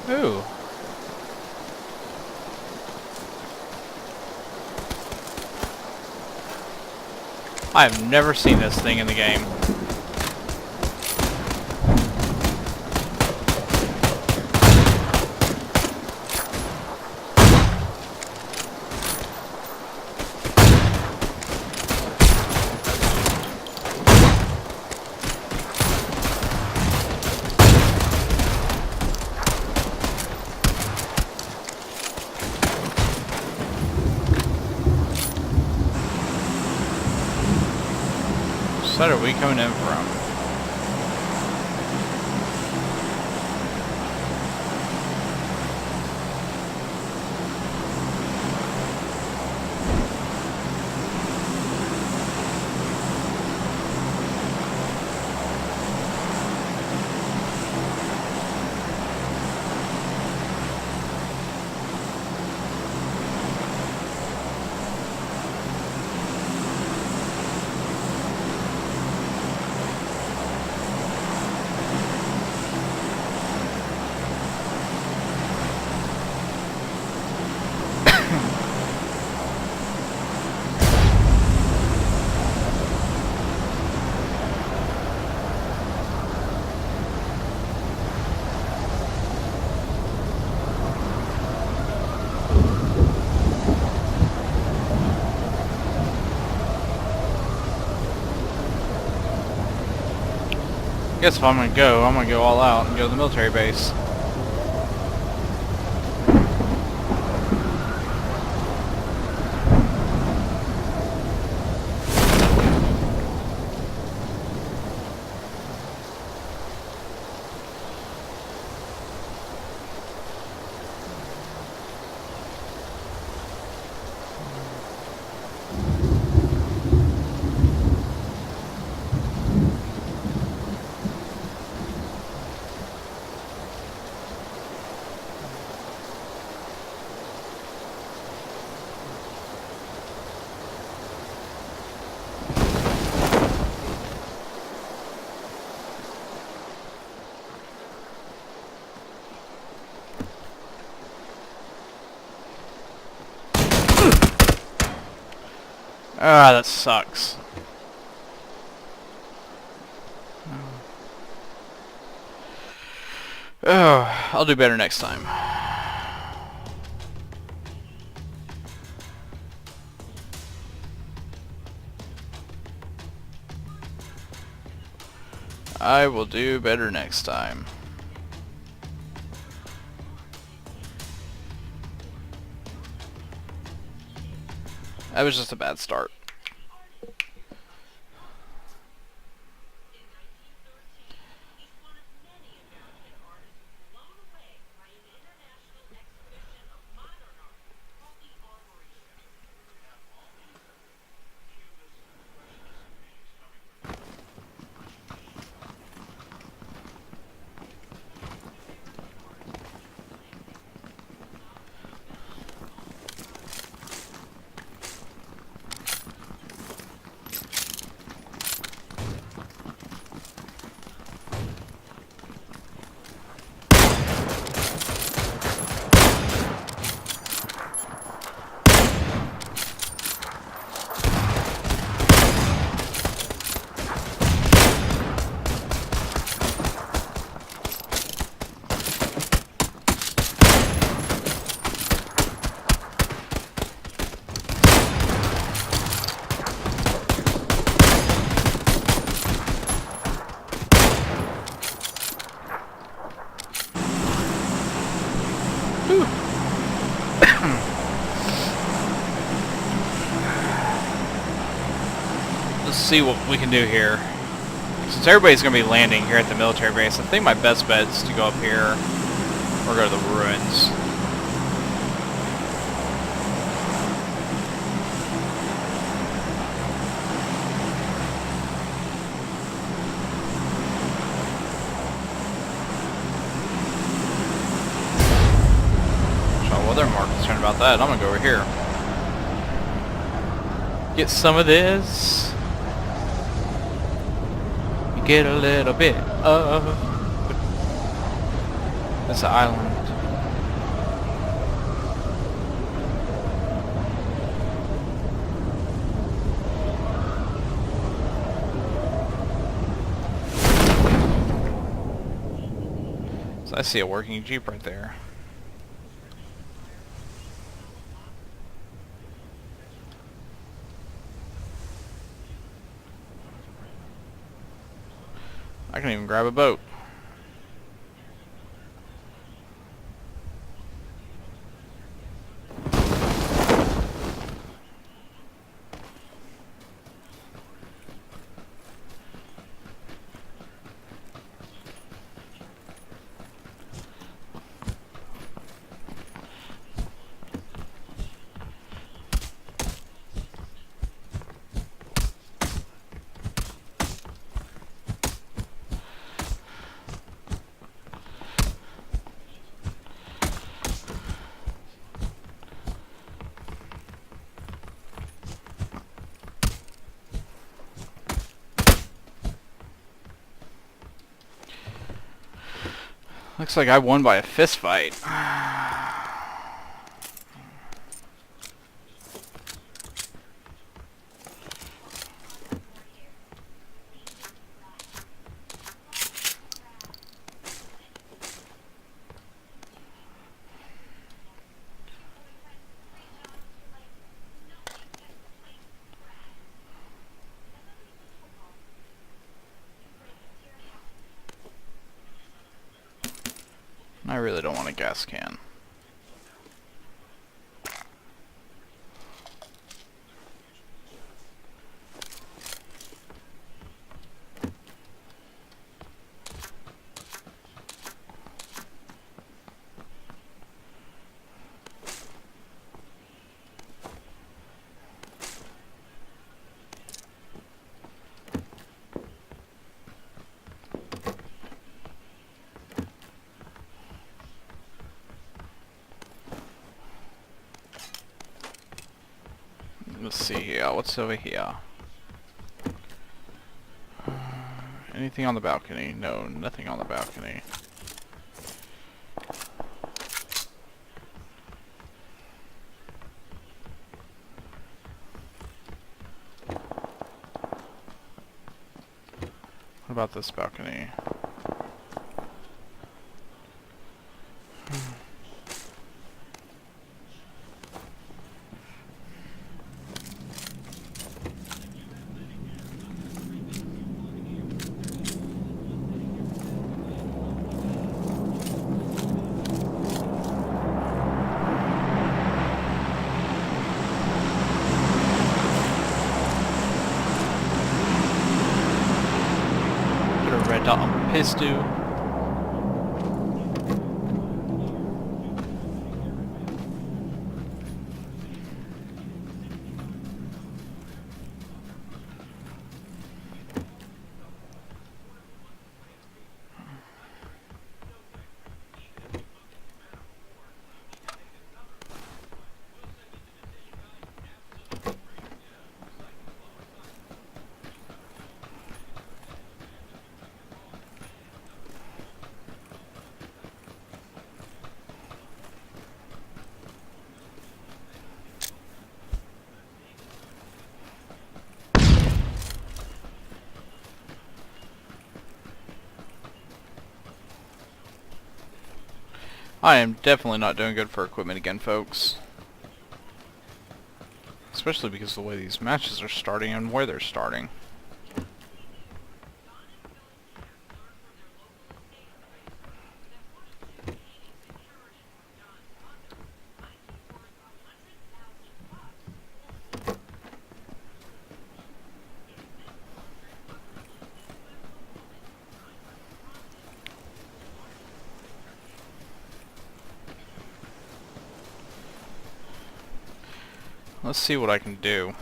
Ooh. I have never seen this thing in the game. What side are we coming in from? I guess if I'm gonna go all out and go to the military base. Ah, that sucks. Oh, I'll do better next time. I will do better next time. That was just a bad start. see what we can do here. Since everybody's going to be landing here at the military base, I think my best bet is to go up here or go to the ruins. They're more concerned about that. I'm gonna go over here. Get some of this. You get a little bit of this island. So I see a working Jeep right there. I can even grab a boat. Looks like I won by a fist fight. I really don't want a gas can. Let's see here. What's over here? Anything on the balcony? No, nothing on the balcony. What about this balcony? Red dot on Pistu. I am definitely not doing good for equipment again, folks. Especially because of the way these matches are starting and where they're starting. let's see what I can do.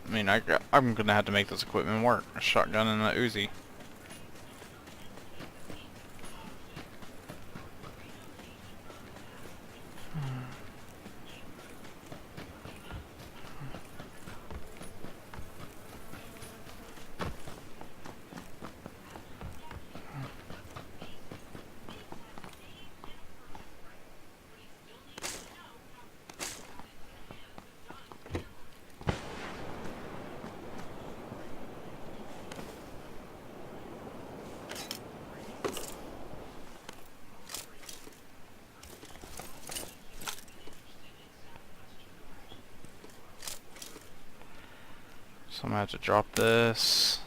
I mean, I'm gonna have to make this equipment work. A shotgun and a Uzi. So I'm gonna have to drop this.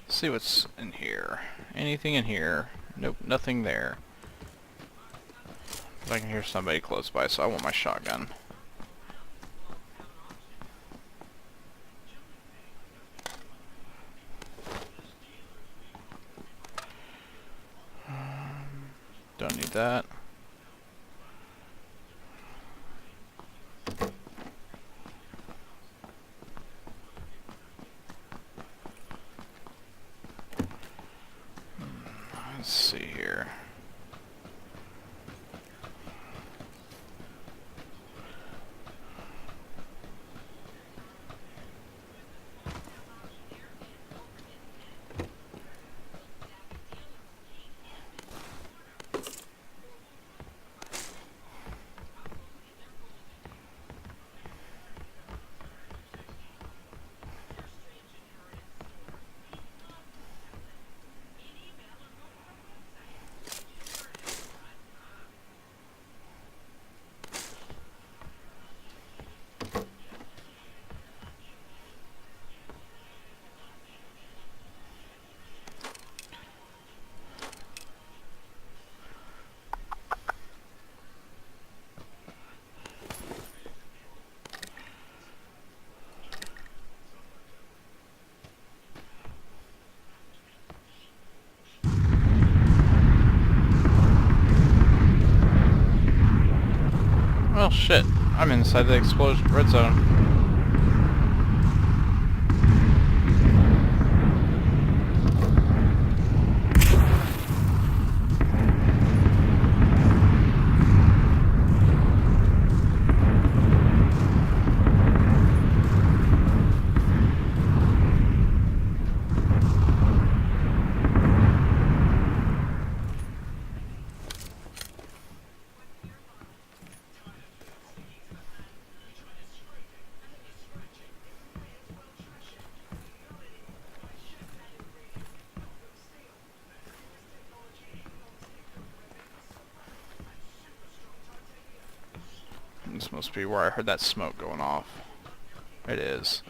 See what's in here. Anything in here? Nope, nothing there. But I can hear somebody close by, so I want my shotgun. Don't need that. Let's see here. Well, shit. I'm inside the explosion red zone. This must be where I heard that smoke going off. It is.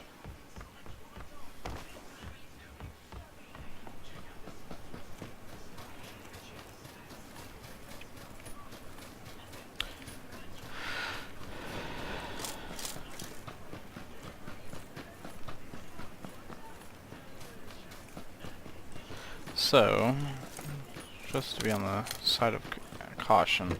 So, just to be on the side of caution.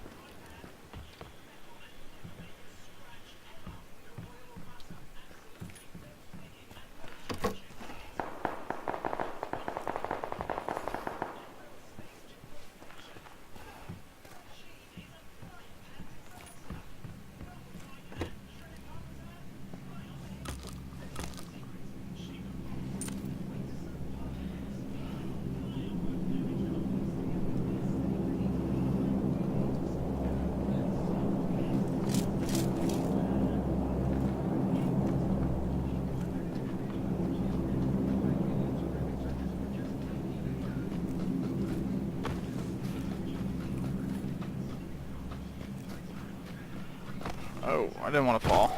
Oh, I didn't want to fall.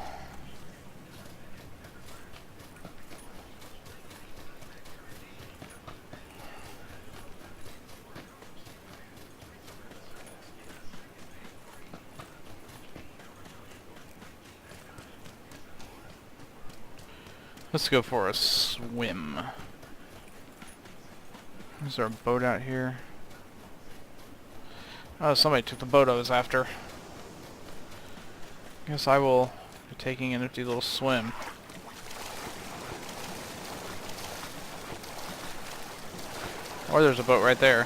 Let's go for a swim. Is there a boat out here? Oh, somebody took the boat I was after. Guess I will be taking a nifty little swim. Or there's a boat right there.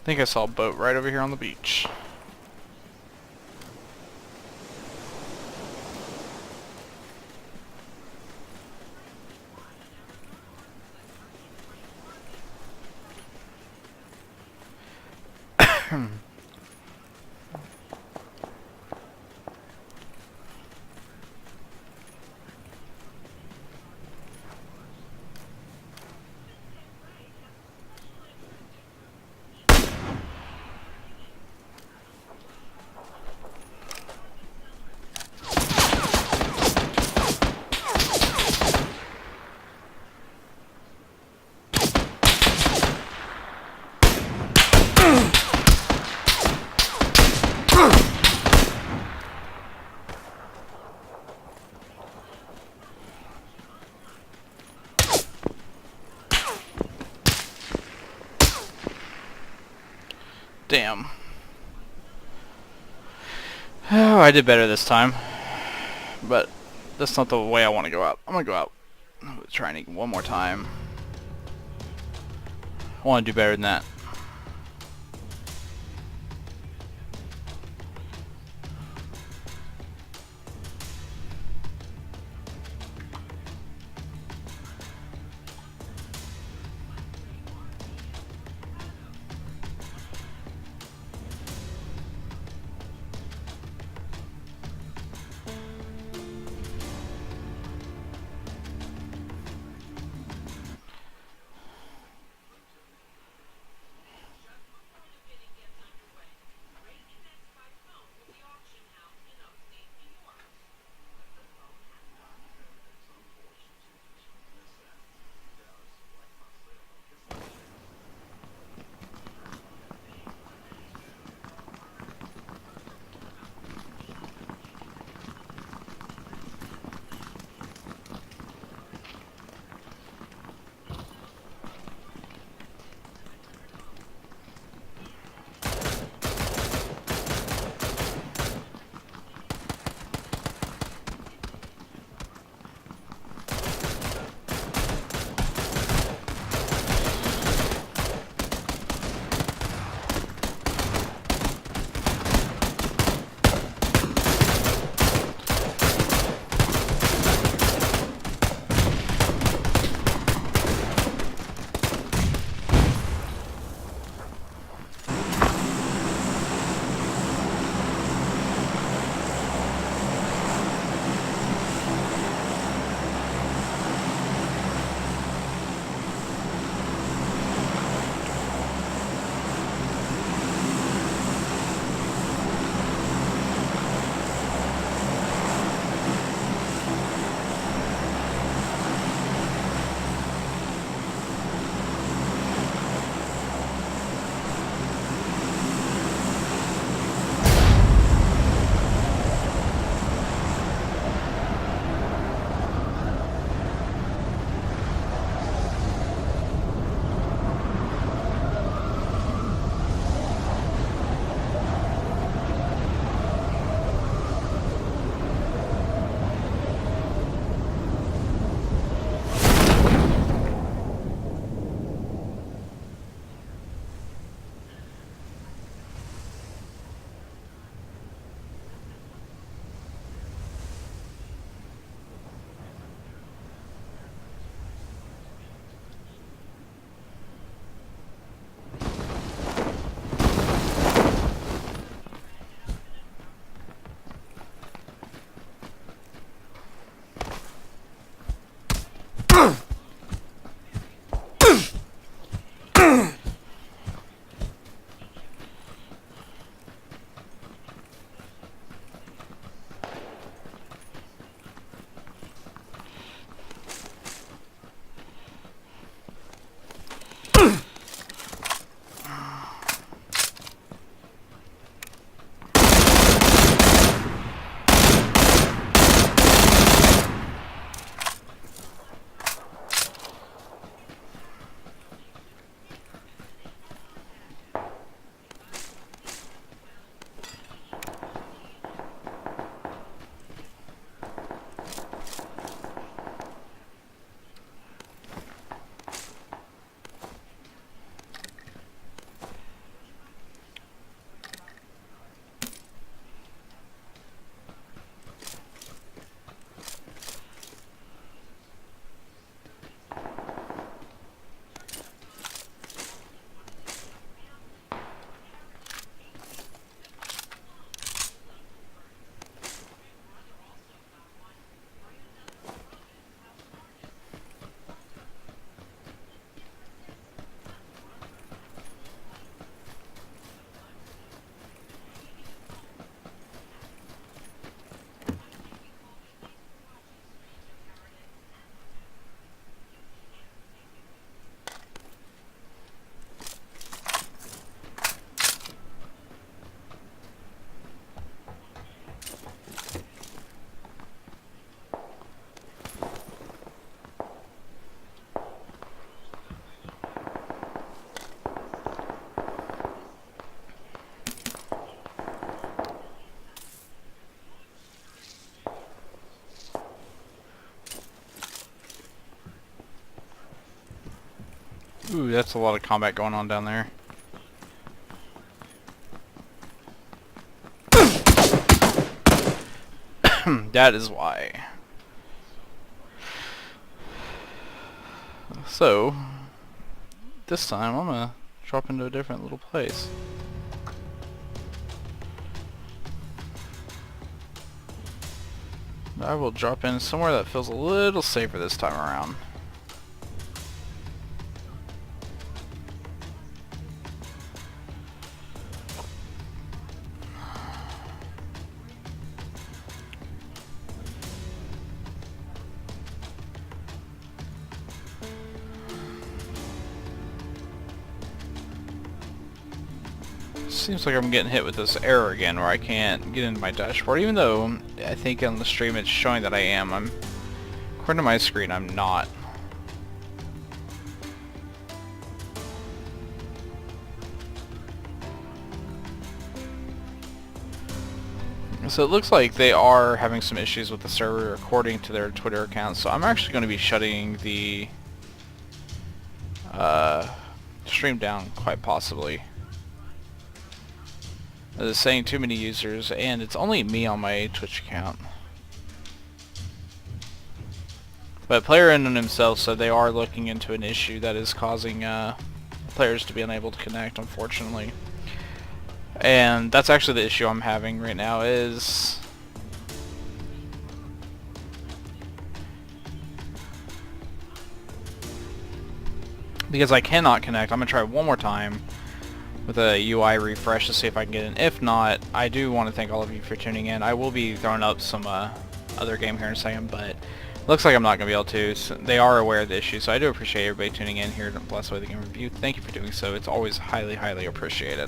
I think I saw a boat right over here on the beach. Damn. Oh, I did better this time. But that's not the way I want to go out. I'm going to go out. I'm going to try and one more time. I want to do better than that. Ooh, that's a lot of combat going on down there. That is why. So, this time I'm gonna drop into a different little place. I will drop in somewhere that feels a little safer this time around. Seems like I'm getting hit with this error again where I can't get into my dashboard, even though I think on the stream it's showing that I am. According to my screen, I'm not. So it looks like they are having some issues with the server according to their Twitter account, so I'm actually going to be shutting the stream down quite possibly. It's saying too many users, and it's only me on my Twitch account. But PlayerUnknown himself said they are looking into an issue that is causing players to be unable to connect, unfortunately. And that's actually the issue I'm having right now is... because I cannot connect, I'm going to try one more time with a UI refresh to see if I can get in. If not, I do want to thank all of you for tuning in. I will be throwing up some other game here in a second, but looks like I'm not going to be able to. So they are aware of the issue, so I do appreciate everybody tuning in here to Bless Away the Game Review. Thank you for doing so. It's always highly, highly appreciated.